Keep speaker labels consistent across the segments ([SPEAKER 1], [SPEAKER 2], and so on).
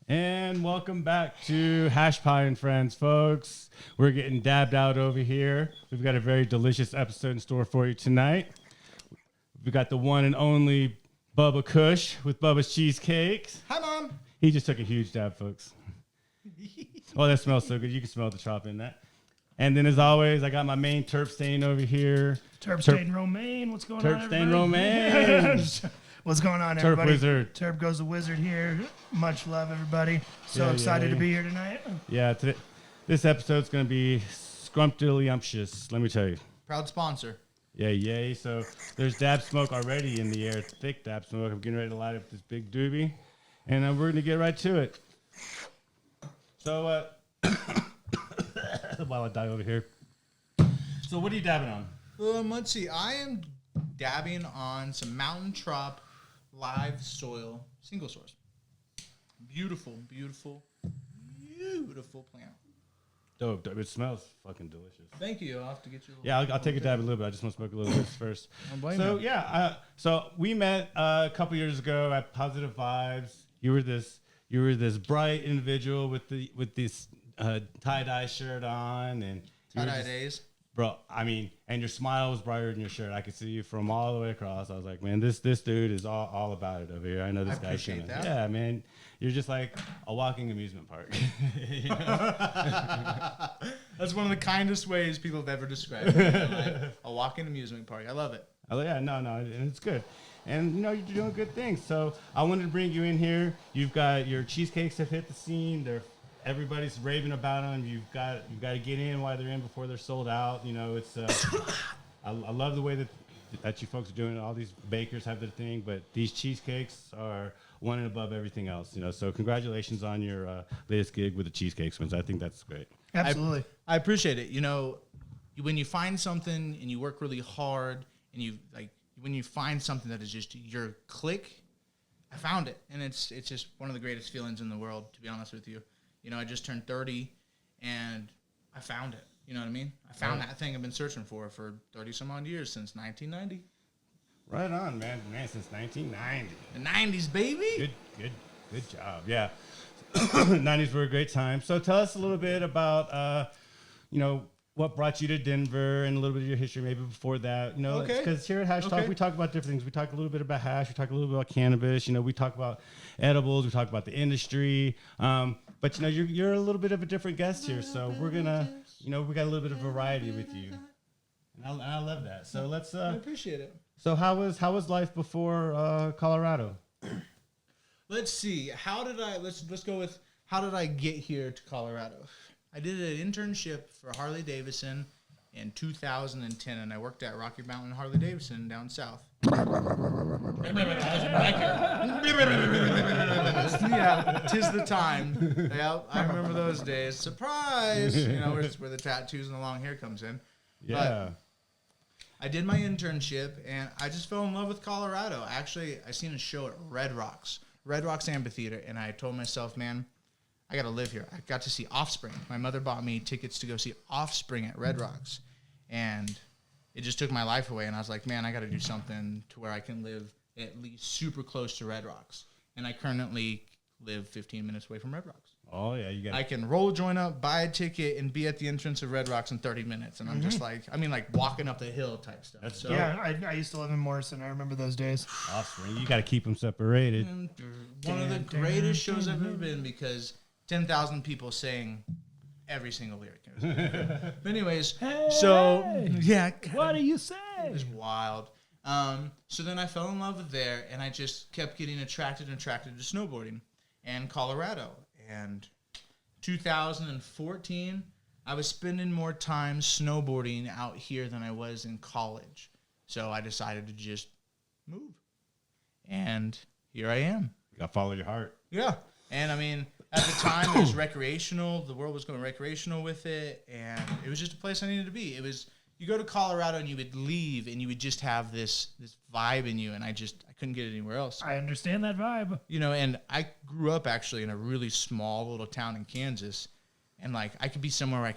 [SPEAKER 1] And welcome back to Hash Pie and Friends, folks. We're getting dabbed out over here. We've got a very delicious episode in store for you tonight. We've got the one and only Bubba Kush with Bubba's Cheesecake.
[SPEAKER 2] Hi, Mom.
[SPEAKER 1] He just took a huge dab, folks. Oh, that smells so good. You can smell the chop in that. And then, as always, I got my main Terp Stain over here.
[SPEAKER 3] Terp Stain Romaine. What's going on,
[SPEAKER 1] Terp Stain
[SPEAKER 3] everybody?
[SPEAKER 1] Romaine.
[SPEAKER 3] What's going on,
[SPEAKER 1] Terp
[SPEAKER 3] everybody?
[SPEAKER 1] Wizard.
[SPEAKER 3] Terp goes the wizard here. Much love, everybody. So excited to be here tonight.
[SPEAKER 1] Yeah, this episode's going to be scrumptious, let me tell you.
[SPEAKER 2] Proud sponsor.
[SPEAKER 1] Yay. So there's dab smoke already in the air, thick dab smoke. I'm getting ready to light up this big doobie, and we're going to get right to it. So, while I die over here. So what are you dabbing on?
[SPEAKER 2] Let's see. I am dabbing on some Mountain Trop live soil single source. Beautiful plant.
[SPEAKER 1] Dope. It smells fucking delicious.
[SPEAKER 2] Thank you. I'll have to get you a little
[SPEAKER 1] Yeah, I'll take a dab a little bit. I just want to smoke a little bit first.
[SPEAKER 2] So,
[SPEAKER 1] so we met a couple years ago at Positive Vibes. You were this bright individual with this tie-dye shirt on and
[SPEAKER 2] tie-dye days.
[SPEAKER 1] Bro, I mean, and your smile was brighter than your shirt. I could see you from all the way across. I was like, man, this dude is all about it over here. I know this guy's
[SPEAKER 2] appreciate that.
[SPEAKER 1] Yeah, man. You're just like a walking amusement park. You know?
[SPEAKER 2] That's one of the kindest ways people have ever described it. Like, a walking amusement park. I love it.
[SPEAKER 1] Oh, yeah, no, and it's good. And, you're doing good things. So I wanted to bring you in here. You've got your cheesecakes have hit the scene. Everybody's raving about them. You've got to get in while they're in before they're sold out. It's I love the way that you folks are doing it. All these bakers have their thing, but these cheesecakes are one and above everything else. So congratulations on your latest gig with the Cheesecakes, I think that's great.
[SPEAKER 3] Absolutely.
[SPEAKER 2] I appreciate it. When you find something and you work really hard and when you find something that is just your click, I found it. And it's just one of the greatest feelings in the world, to be honest with you. I just turned 30 and I found it. You know what I mean? I found that thing I've been searching for 30 some odd years, since 1990.
[SPEAKER 1] Right on, man, since 1990.
[SPEAKER 2] The 90s, baby.
[SPEAKER 1] Good job. Yeah. 90s were a great time. So tell us a little bit about, what brought you to Denver and a little bit of your history maybe before that.
[SPEAKER 2] Okay.
[SPEAKER 1] Because here at Hash Talk, we talk about different things. We talk a little bit about hash. We talk a little bit about cannabis. We talk about edibles. We talk about the industry. But, you're a little bit of a different guest here. So we're going to, we got a little bit of variety with you. And I love that. So let's...
[SPEAKER 2] I appreciate it.
[SPEAKER 1] So how was life before Colorado?
[SPEAKER 2] Let's see. Let's go with how did I get here to Colorado? I did an internship for Harley Davidson in 2010, and I worked at Rocky Mountain Harley Davidson down south. Yeah, 'tis the time. Yep, I remember those days. Surprise! Where the tattoos and the long hair comes in.
[SPEAKER 1] Yeah.
[SPEAKER 2] But I did my internship, and I just fell in love with Colorado. Actually, I seen a show at Red Rocks Amphitheater, and I told myself, man, I got to live here. I got to see Offspring. My mother bought me tickets to go see Offspring at Red Rocks, and it just took my life away. And I was like, man, I got to do something to where I can live at least super close to Red Rocks. And I currently live 15 minutes away from Red Rocks.
[SPEAKER 1] Oh, yeah.
[SPEAKER 2] I can roll a joint up, buy a ticket, and be at the entrance of Red Rocks in 30 minutes. And I'm just like walking up the hill type stuff.
[SPEAKER 1] That's
[SPEAKER 2] so,
[SPEAKER 3] Yeah, I used to live in Morrison. I remember those days.
[SPEAKER 1] Offspring. You got to keep them separated.
[SPEAKER 2] One of the greatest shows I've ever been, because 10,000 people sang every single lyric. But anyways, yeah.
[SPEAKER 3] What do you say?
[SPEAKER 2] It was wild. So then I fell in love with there, and I just kept getting attracted to snowboarding and Colorado. And 2014, I was spending more time snowboarding out here than I was in college. So I decided to just move. And here I am.
[SPEAKER 1] You got to follow your heart.
[SPEAKER 2] Yeah. And I mean, at the time, it was recreational. The world was going recreational with it. And it was just a place I needed to be. It was, you go to Colorado and you would leave and you would just have this vibe in you. And I couldn't get it anywhere else.
[SPEAKER 3] I understand that vibe.
[SPEAKER 2] And I grew up actually in a really small little town in Kansas. And I could be somewhere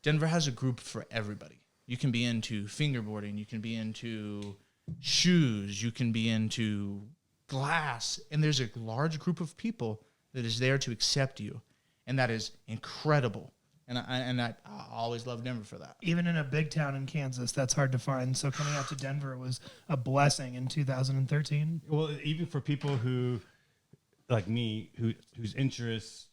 [SPEAKER 2] Denver has a group for everybody. You can be into fingerboarding. You can be into shoes. You can be into glass. And there's a large group of people that is there to accept you, and that is incredible. And I always love Denver for that.
[SPEAKER 3] Even in a big town in Kansas, that's hard to find. So coming out to Denver was a blessing in 2013.
[SPEAKER 1] Well, even for people who, like me, whose interests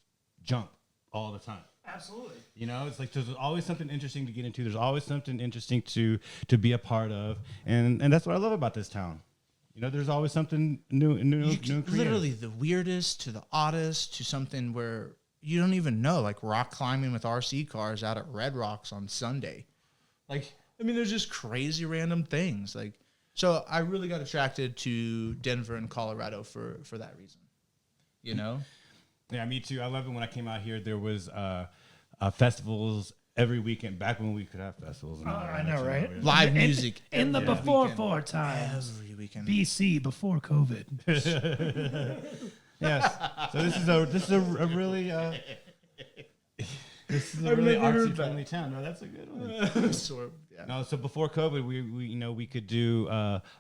[SPEAKER 1] jump all the time.
[SPEAKER 3] Absolutely.
[SPEAKER 1] You know, it's like there's always something interesting to get into. There's always something interesting to be a part of, and that's what I love about this town. You know, there's always something new and creative.
[SPEAKER 2] Literally the weirdest to the oddest to something where you don't even know, like rock climbing with RC cars out at Red Rocks on Sunday. Like, I mean, there's just crazy random things. Like, so I really got attracted to Denver and Colorado for that reason. You know?
[SPEAKER 1] Yeah, me too. I love it when I came out here. There was festivals every weekend. Back when we could have festivals. And
[SPEAKER 3] I know, right?
[SPEAKER 2] Live music
[SPEAKER 3] in the
[SPEAKER 2] every
[SPEAKER 3] before
[SPEAKER 2] weekend.
[SPEAKER 3] four times.
[SPEAKER 2] Every weekend.
[SPEAKER 3] BC before COVID.
[SPEAKER 1] Yes. So this is a really artsy friendly town. No, that's a good one. No, so before COVID, we could do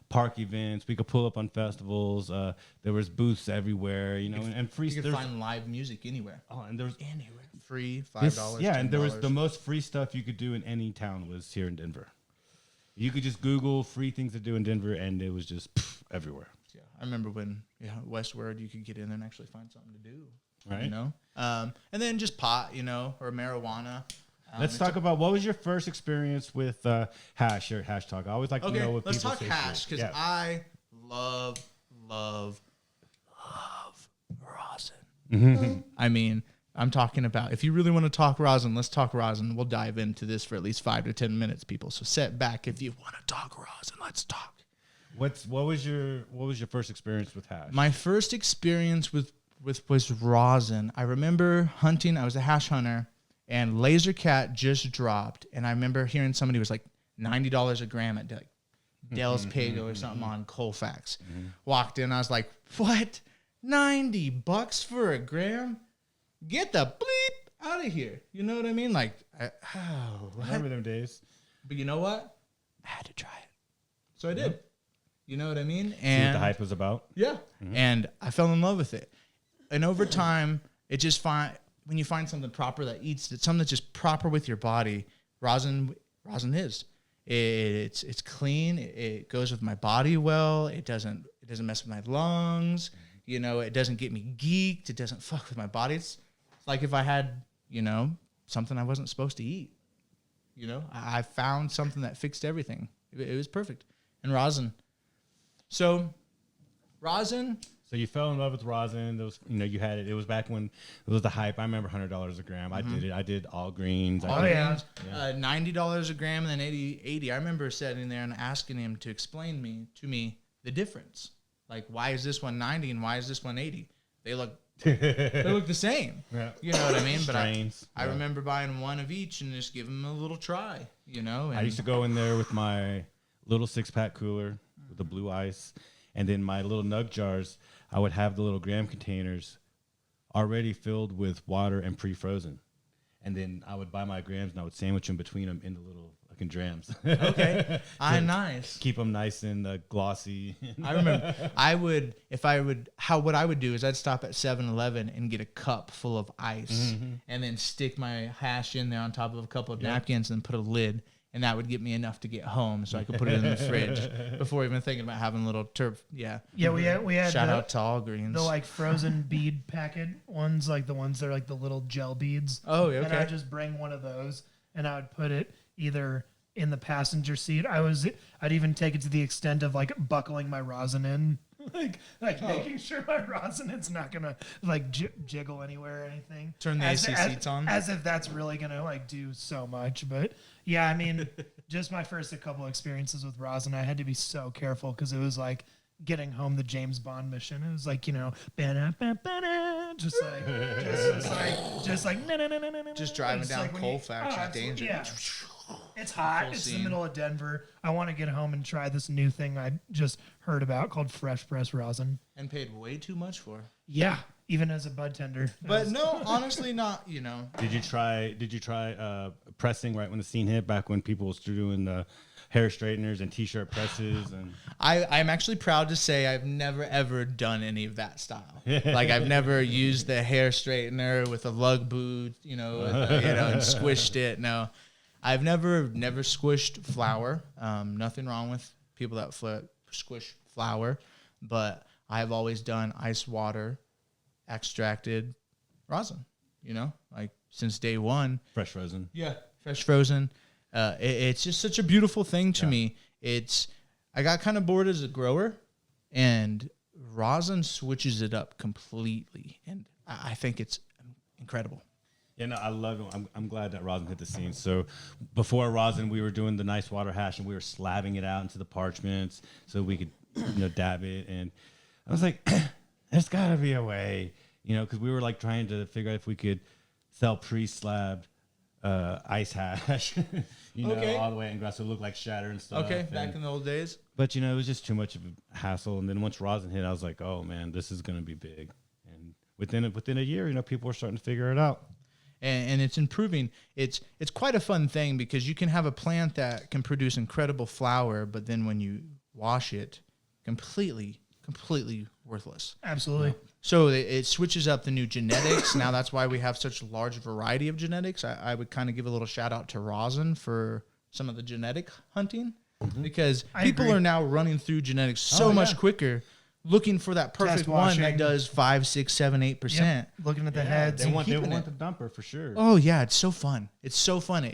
[SPEAKER 1] park events. We could pull up on festivals. There was booths everywhere, and free.
[SPEAKER 2] You could find live music anywhere.
[SPEAKER 1] Oh, and there was
[SPEAKER 2] anywhere free, $5.
[SPEAKER 1] Yeah, and there was
[SPEAKER 2] $10.
[SPEAKER 1] the most free stuff you could do in any town was here in Denver. You could just Google free things to do in Denver, and it was just everywhere.
[SPEAKER 2] Yeah, I remember when Westward, you could get in there and actually find something to do.
[SPEAKER 1] Right.
[SPEAKER 2] And then just pot, or marijuana.
[SPEAKER 1] Let's talk about what was your first experience with hash or hash talk. I always like to know what
[SPEAKER 2] let's
[SPEAKER 1] people
[SPEAKER 2] talk
[SPEAKER 1] say.
[SPEAKER 2] hash because I love rosin. I mean, I'm talking about if you really want to talk rosin, let's talk rosin. We'll dive into this for at least 5 to 10 minutes, people. So sit back if you want to talk rosin. Let's talk.
[SPEAKER 1] What was your first experience with hash?
[SPEAKER 2] My first experience was rosin. I remember hunting. I was a hash hunter, and Laser Cat just dropped, and I remember hearing somebody was like $90 a gram at like Dell's Pago or something on Colfax. Walked in, I was like, "What? $90 for a gram? Get the bleep out of here!" You know what I mean? Like,
[SPEAKER 1] Remember them days?
[SPEAKER 2] But you know what? I had to try it, so I did. You know what I mean?
[SPEAKER 1] See
[SPEAKER 2] And
[SPEAKER 1] what the hype was about?
[SPEAKER 2] yeah. And I fell in love with it. And over time, it just when you find something proper that eats, it's something that's just proper with your body. Rosin is. It's clean. It goes with my body well. It doesn't mess with my lungs. It doesn't get me geeked. It doesn't fuck with my body. It's like if I had, something I wasn't supposed to eat. I found something that fixed everything. It was perfect. And rosin. So, rosin.
[SPEAKER 1] So you fell in love with rosin. Those, you had it. It was back when it was the hype. I remember $100 a gram. I did it. I did all greens.
[SPEAKER 2] $90 a gram and then 80. I remember sitting there and asking him to explain to me the difference. Like, why is this one 90 and why is this one 80? They look the same. Yeah. You know what I mean? But I remember buying one of each and just giving them a little try. And
[SPEAKER 1] I used to go in there with my little 6-pack cooler with the blue ice, and then my little nug jars. I would have the little gram containers already filled with water and pre-frozen, and then I would buy my grams and I would sandwich them between them in the little fucking drams.
[SPEAKER 2] Okay, nice.
[SPEAKER 1] Keep them nice and glossy.
[SPEAKER 2] I remember what I would do is I'd stop at 7-Eleven and get a cup full of ice, and then stick my hash in there on top of a couple of napkins and put a lid. And that would get me enough to get home, so I could put it in the fridge before even thinking about having a little turf. Yeah.
[SPEAKER 3] Yeah, we had
[SPEAKER 2] shout out to All Greens.
[SPEAKER 3] The frozen bead packet ones, like the ones that are like the little gel beads.
[SPEAKER 2] Oh, okay.
[SPEAKER 3] And I'd just bring one of those, and I would put it either in the passenger seat. I'd even take it to the extent of buckling my rosin in, making sure my rosin it's not gonna jiggle anywhere or anything.
[SPEAKER 2] Turn the AC seats on,
[SPEAKER 3] as if that's really gonna do so much, but. Yeah, I mean, just my first couple experiences with rosin, I had to be so careful because it was like getting home the James Bond mission. It was like,
[SPEAKER 2] just driving down Colfax is dangerous.
[SPEAKER 3] Yeah. It's hot. It's the middle of Denver. I want to get home and try this new thing I just heard about called fresh press rosin.
[SPEAKER 2] And paid way too much for.
[SPEAKER 3] Yeah. even as a bud tender.
[SPEAKER 2] But no, honestly, not. You know,
[SPEAKER 1] Did you try pressing right when the scene hit? Back when people was doing the hair straighteners and t-shirt presses, and
[SPEAKER 2] I'm actually proud to say I've never ever done any of that style. Like I've never used the hair straightener with a lug boot, you know, and squished it. No, I've never squished flour. Nothing wrong with people that squish flour, but I've always done ice water, extracted rosin. You know, like since day one.
[SPEAKER 1] fresh frozen.
[SPEAKER 2] Yeah, fresh frozen. It's just such a beautiful thing to me. I got kind of bored as a grower, and rosin switches it up completely, and I think it's incredible.
[SPEAKER 1] Yeah, no, I love it. I'm glad that rosin hit the scene. So before rosin, we were doing the nice water hash, and we were slabbing it out into the parchments so we could, dab it. And I was like, there's got to be a way, because we were like trying to figure out if we could sell pre-slabbed ice hash,
[SPEAKER 2] Okay.
[SPEAKER 1] all the way in grass, so it looked like shatter and stuff.
[SPEAKER 2] Okay, back in the old days.
[SPEAKER 1] But it was just too much of a hassle. And then once rosin hit, I was like, oh man, this is gonna be big. And within a year, people were starting to figure it out.
[SPEAKER 2] And it's improving. It's quite a fun thing because you can have a plant that can produce incredible flour, but then when you wash it, completely worthless.
[SPEAKER 3] Absolutely.
[SPEAKER 2] So it switches up the new genetics. Now that's why we have such a large variety of genetics. I would kind of give a little shout out to rosin for some of the genetic hunting because people are now running through genetics so much quicker, looking for that perfect one that does 5, 6, 7, 8%.
[SPEAKER 3] Looking at the heads.
[SPEAKER 1] They want the
[SPEAKER 2] it.
[SPEAKER 1] dumper for sure.
[SPEAKER 2] Oh yeah, it's so fun. It's so fun.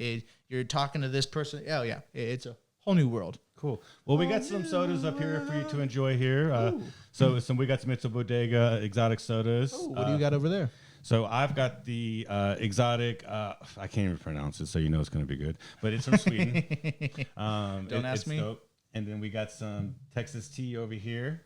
[SPEAKER 2] You're talking to this person. Oh yeah, it's a whole new world.
[SPEAKER 1] Cool. Well, we got some sodas up here for you to enjoy here. So we got some It's a Bodega exotic sodas.
[SPEAKER 2] Oh, what do you got over there?
[SPEAKER 1] So I've got the exotic. I can't even pronounce it, so it's going to be good. But it's from Sweden.
[SPEAKER 2] Don't ask me.
[SPEAKER 1] Dope. And then we got some Texas tea over here.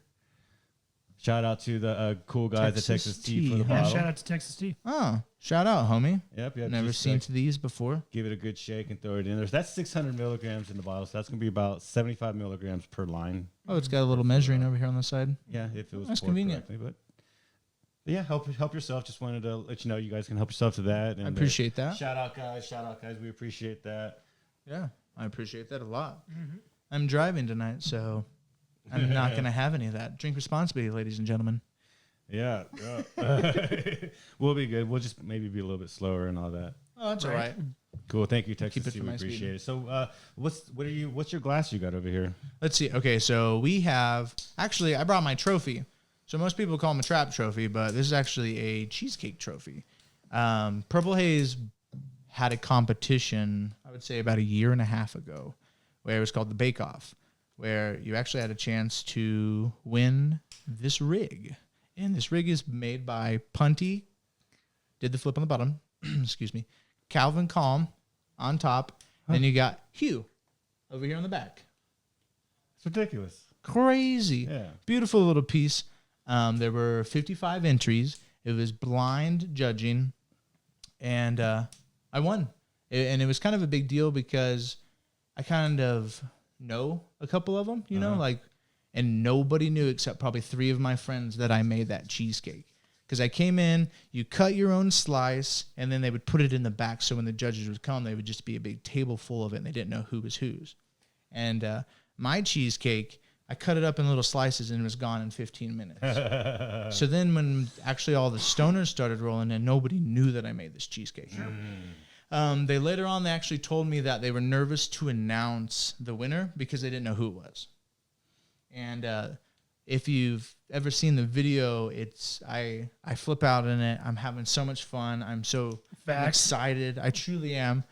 [SPEAKER 1] Shout out to the cool guys at Texas Tea for the bottle.
[SPEAKER 3] Shout out to Texas Tea.
[SPEAKER 2] Oh, shout out, homie.
[SPEAKER 1] Yep.
[SPEAKER 2] Never seen these before.
[SPEAKER 1] Give it a good shake and throw it in there. That's 600 milligrams in the bottle, so that's going to be about 75 milligrams per line.
[SPEAKER 2] Oh, it's got a little measuring over here on the side.
[SPEAKER 1] Yeah, if it was
[SPEAKER 2] That's
[SPEAKER 1] poured
[SPEAKER 2] convenient.
[SPEAKER 1] correctly, but yeah, help yourself. Just wanted to let you know you guys can help yourself to that. And
[SPEAKER 2] I appreciate that.
[SPEAKER 1] Shout out, guys. We appreciate that.
[SPEAKER 2] Yeah, I appreciate that a lot. Mm-hmm. I'm driving tonight, so I'm not going to have any of that. Drink responsibly, ladies and gentlemen.
[SPEAKER 1] Yeah. We'll be good. We'll just maybe be a little bit slower and all that.
[SPEAKER 2] Oh, that's all right.
[SPEAKER 1] Cool. Thank you, Texas
[SPEAKER 2] Keep it
[SPEAKER 1] Tea.
[SPEAKER 2] for
[SPEAKER 1] We
[SPEAKER 2] my
[SPEAKER 1] appreciate
[SPEAKER 2] speed.
[SPEAKER 1] it. So, what's your glass you got over here?
[SPEAKER 2] Let's see. Okay, so we have actually I brought my trophy. So most people call them a trap trophy, but this is actually a cheesecake trophy. Purple Haze had a competition, I would say about 1.5 years ago, where it was called the Bake Off, where you actually had a chance to win this rig. And this rig is made by Punty, did the flip on the bottom, excuse me, Calvin Calm on top, and you got Hugh over here on the back.
[SPEAKER 1] It's ridiculous.
[SPEAKER 2] Crazy.
[SPEAKER 1] Yeah.
[SPEAKER 2] Beautiful little piece. There were 55 entries. It was blind judging, and I won. And it was kind of a big deal because I kind of know a couple of them, and nobody knew except probably 3 of my friends that I made that cheesecake. Because I came in, you cut your own slice, and then they would put it in the back. So when the judges would come, they would just be a big table full of it, and they didn't know who was whose. And my cheesecake, I cut it up in little slices, and it was gone in 15 minutes. So then when actually all the stoners started rolling in, nobody knew that I made this cheesecake. They later on, they actually told me that they were nervous to announce the winner because they didn't know who it was. And if you've ever seen the video, I flip out in it. I'm having so much fun. I'm so excited. I truly am.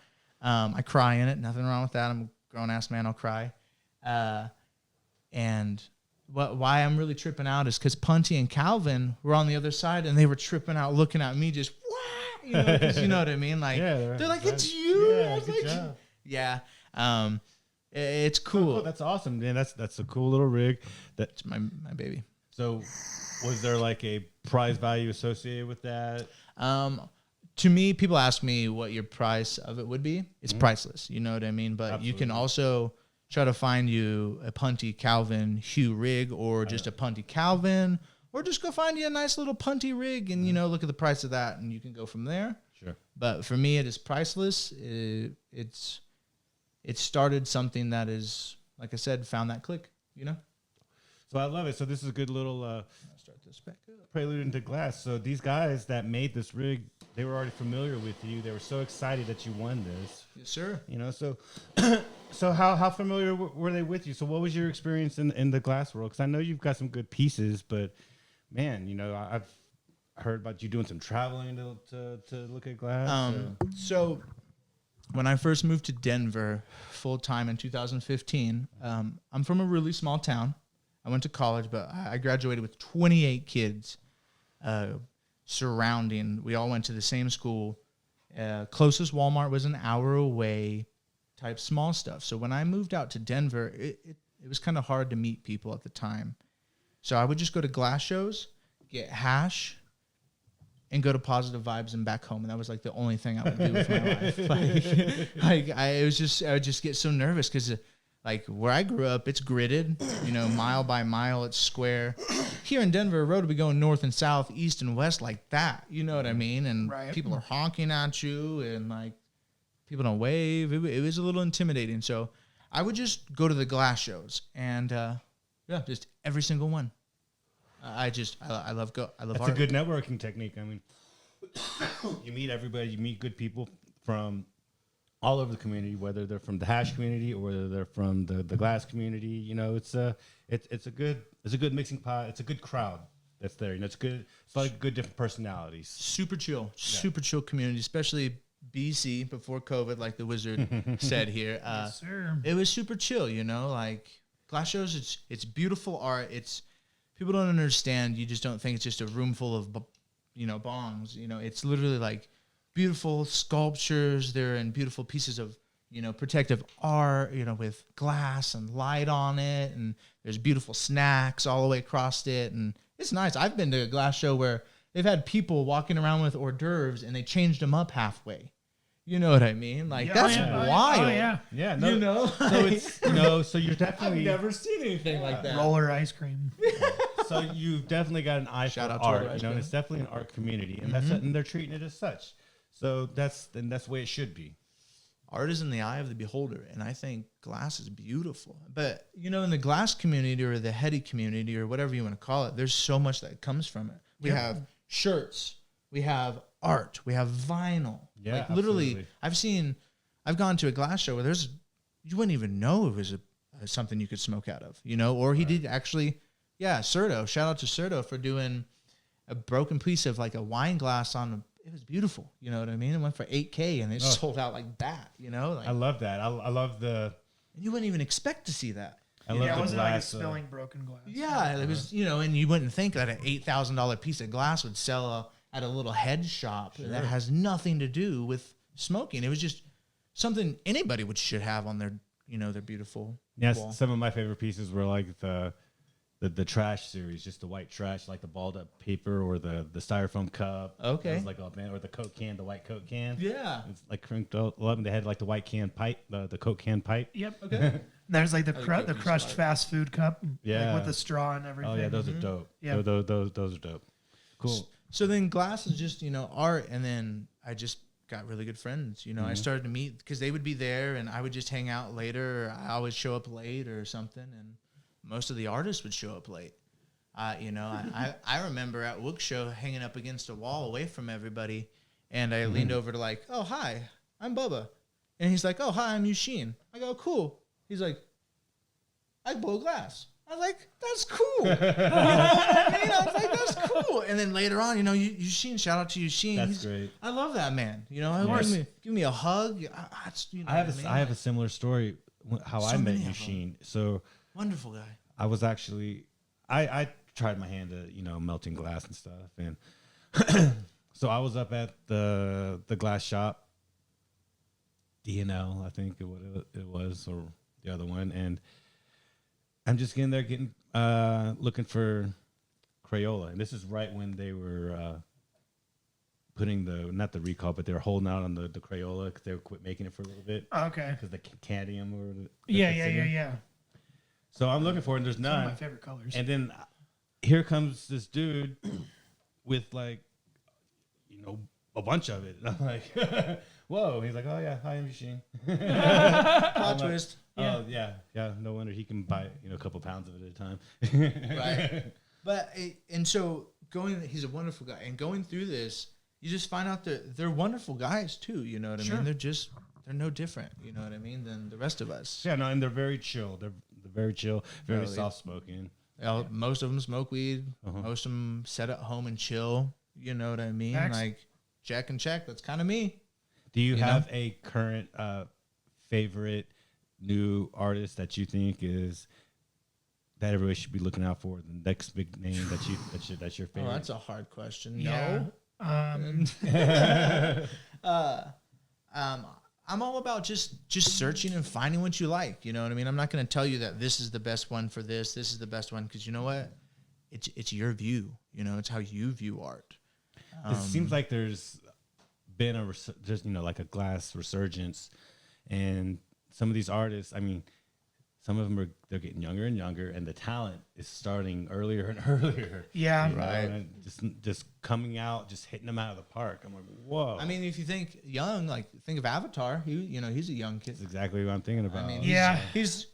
[SPEAKER 2] I cry in it. Nothing wrong with that. I'm a grown-ass man. I'll cry. And why I'm really tripping out is because Punty and Calvin were on the other side, and they were tripping out, looking at me just, what? Because you know what I mean? Like, they're like, it's you.
[SPEAKER 1] Yeah,
[SPEAKER 2] I was
[SPEAKER 1] good
[SPEAKER 2] like,
[SPEAKER 1] job.
[SPEAKER 2] yeah. It's cool.
[SPEAKER 1] Oh, that's awesome, man. That's a cool little rig.
[SPEAKER 2] It's my baby.
[SPEAKER 1] So, was there like a prize value associated with that?
[SPEAKER 2] To me, people ask me what your price of it would be. It's priceless. You know what I mean? But you can also try to find you a Punty Calvin Hugh rig or just a Punty Calvin or just go find you a nice little punty rig and, look at the price of that and you can go from there.
[SPEAKER 1] Sure.
[SPEAKER 2] But for me, it is priceless. It started something that is, like I said, found that click,
[SPEAKER 1] So I love it. So this is a good little
[SPEAKER 2] I'll start this back up.
[SPEAKER 1] prelude into glass. So these guys that made this rig, they were already familiar with you. They were so excited that you won this.
[SPEAKER 2] Yes, sir.
[SPEAKER 1] So so how familiar were they with you? So what was your experience in the glass world? Because I know you've got some good pieces, but man, I've heard about you doing some traveling to look at glass.
[SPEAKER 2] So when I first moved to Denver full time in 2015, I'm from a really small town. I went to college, but I graduated with 28 kids surrounding. We all went to the same school. Closest Walmart was an hour away, type small stuff. So when I moved out to Denver, it was kind of hard to meet people at the time. So I would just go to glass shows, get hash, and go to Positive Vibes and back home. And that was like the only thing I would do with my life. I would just get so nervous because like where I grew up, it's gridded, mile by mile, it's square. Here in Denver, a road would be going north and south, east and west like that. You know what I mean? And people are honking at you and like people don't wave. It was a little intimidating. So I would just go to the glass shows and just every single one. I love art.
[SPEAKER 1] That's a good networking technique. I mean, you meet everybody, you meet good people from all over the community, whether they're from the hash community or whether they're from the glass community. It's a good mixing pot. It's a good crowd that's there. It's good. It's like good different personalities.
[SPEAKER 2] Super chill community, especially BC before COVID, like the wizard said here.
[SPEAKER 3] Yes, sir.
[SPEAKER 2] It was super chill, like glass shows. It's beautiful art. People don't understand. You just don't think it's just a room full of, bongs. It's literally like beautiful sculptures. They're in beautiful pieces of, protective art, with glass and light on it. And there's beautiful snacks all the way across it. And it's nice. I've been to a glass show where they've had people walking around with hors d'oeuvres and they changed them up halfway. You know what I mean? Like, that's wild.
[SPEAKER 3] Oh, yeah.
[SPEAKER 1] Yeah. No, So it's, so you're definitely...
[SPEAKER 2] I've never seen anything like that.
[SPEAKER 3] Roller ice cream.
[SPEAKER 1] So you've definitely got an eye
[SPEAKER 2] Shout
[SPEAKER 1] for
[SPEAKER 2] out to
[SPEAKER 1] art,
[SPEAKER 2] Roller
[SPEAKER 1] and it's definitely an art community, and and they're treating it as such. So that's the way it should be.
[SPEAKER 2] Art is in the eye of the beholder, and I think glass is beautiful. But, in the glass community or the heady community or whatever you want to call it, there's so much that comes from it. We have shirts, we have art, we have vinyl.
[SPEAKER 1] Yeah,
[SPEAKER 2] like literally,
[SPEAKER 1] absolutely.
[SPEAKER 2] I've gone to a glass show where you wouldn't even know it was something you could smoke out of, or he did actually, Serto, shout out to Serto for doing a broken piece of like a wine glass it was beautiful. You know what I mean? It went for $8,000 and it sold out like that, Like,
[SPEAKER 1] I love that. I love
[SPEAKER 2] you wouldn't even expect to see that.
[SPEAKER 1] I love
[SPEAKER 3] It
[SPEAKER 1] the
[SPEAKER 3] wasn't like
[SPEAKER 1] glass.
[SPEAKER 3] spilling broken glass.
[SPEAKER 2] Yeah, it was, and you wouldn't think that an $8,000 piece of glass would sell at a little head shop that has nothing to do with smoking. It was just something anybody should have on their, their beautiful wall.
[SPEAKER 1] Some of my favorite pieces were like the trash series, just the white trash, like the balled up paper or the styrofoam cup.
[SPEAKER 2] Okay.
[SPEAKER 1] It was like, or the Coke can, the white Coke can.
[SPEAKER 2] Yeah.
[SPEAKER 1] It's like crinked up. They had like the white can pipe, the Coke can pipe.
[SPEAKER 3] Yep.
[SPEAKER 2] Okay.
[SPEAKER 3] There's like the crushed fast food cup.
[SPEAKER 1] Yeah.
[SPEAKER 3] Like with the straw and everything.
[SPEAKER 1] Oh yeah, those are dope.
[SPEAKER 3] Yeah.
[SPEAKER 1] Those are dope. Cool.
[SPEAKER 2] So then glass is just, art. And then I just got really good friends. I started to meet because they would be there and I would just hang out later. Or I always show up late or something. And most of the artists would show up late. I remember at Wook Show hanging up against a wall away from everybody. And I leaned over to like, oh, hi, I'm Bubba. And he's like, oh, hi, I'm Eugene. I go, cool. He's like, I blow glass. I was like, that's cool. I was like, that's cool. And then later on, Eugene, shout out to Eugene.
[SPEAKER 1] That's great.
[SPEAKER 2] I love that man. Give me a hug.
[SPEAKER 1] I have a similar story how I met Eugene. So
[SPEAKER 2] wonderful guy.
[SPEAKER 1] I was actually I tried my hand at melting glass and stuff, and so I was up at the glass shop, DNL, I think it was, or the other one, and I'm just getting looking for Crayola, and this is right when they were putting not the recall, but they were holding out on the Crayola because they were quit making it for a little bit.
[SPEAKER 3] Okay.
[SPEAKER 1] Because the cadmium or
[SPEAKER 3] yeah.
[SPEAKER 1] So I'm looking for it, and there's
[SPEAKER 3] It's one of
[SPEAKER 1] none.
[SPEAKER 3] my favorite colors.
[SPEAKER 1] And then here comes this dude with like, a bunch of it. And I'm like, whoa. He's like, oh yeah, hi, I'm Sheen.
[SPEAKER 2] Plot twist.
[SPEAKER 1] Oh yeah. No wonder he can buy a couple pounds of it at a time.
[SPEAKER 2] Right. But and so he's a wonderful guy, and going through this, you just find out that they're wonderful guys too. You know what I mean? They're no different. You know what I mean than the rest of us.
[SPEAKER 1] Yeah, no, and they're very chill. They're very chill, very
[SPEAKER 2] Really?
[SPEAKER 1] soft spoken.
[SPEAKER 2] Most of them smoke weed. Most of them sit at home and chill. You know what I mean?
[SPEAKER 3] Facts.
[SPEAKER 2] Like check and check. That's kind of me.
[SPEAKER 1] Do you have a current favorite new artist that you think is that everybody should be looking out for? The next big name that's your favorite.
[SPEAKER 2] Oh, that's a hard question.
[SPEAKER 3] Yeah.
[SPEAKER 2] No. I'm all about just searching and finding what you like. You know what I mean? I'm not going to tell you that this is the best one for this. This is the best one because you know what? It's your view. It's how you view art.
[SPEAKER 1] It seems like there's been like a glass resurgence, and some of these artists. I mean, some of them they're getting younger and younger, and the talent is starting earlier and earlier.
[SPEAKER 3] Yeah,
[SPEAKER 2] Right.
[SPEAKER 1] And just coming out, just hitting them out of the park. I'm like, whoa.
[SPEAKER 2] I mean, if you think young, like think of Avatar. He's a young kid.
[SPEAKER 1] that's exactly what I'm thinking about.
[SPEAKER 2] I mean,
[SPEAKER 3] Yeah.
[SPEAKER 2] he's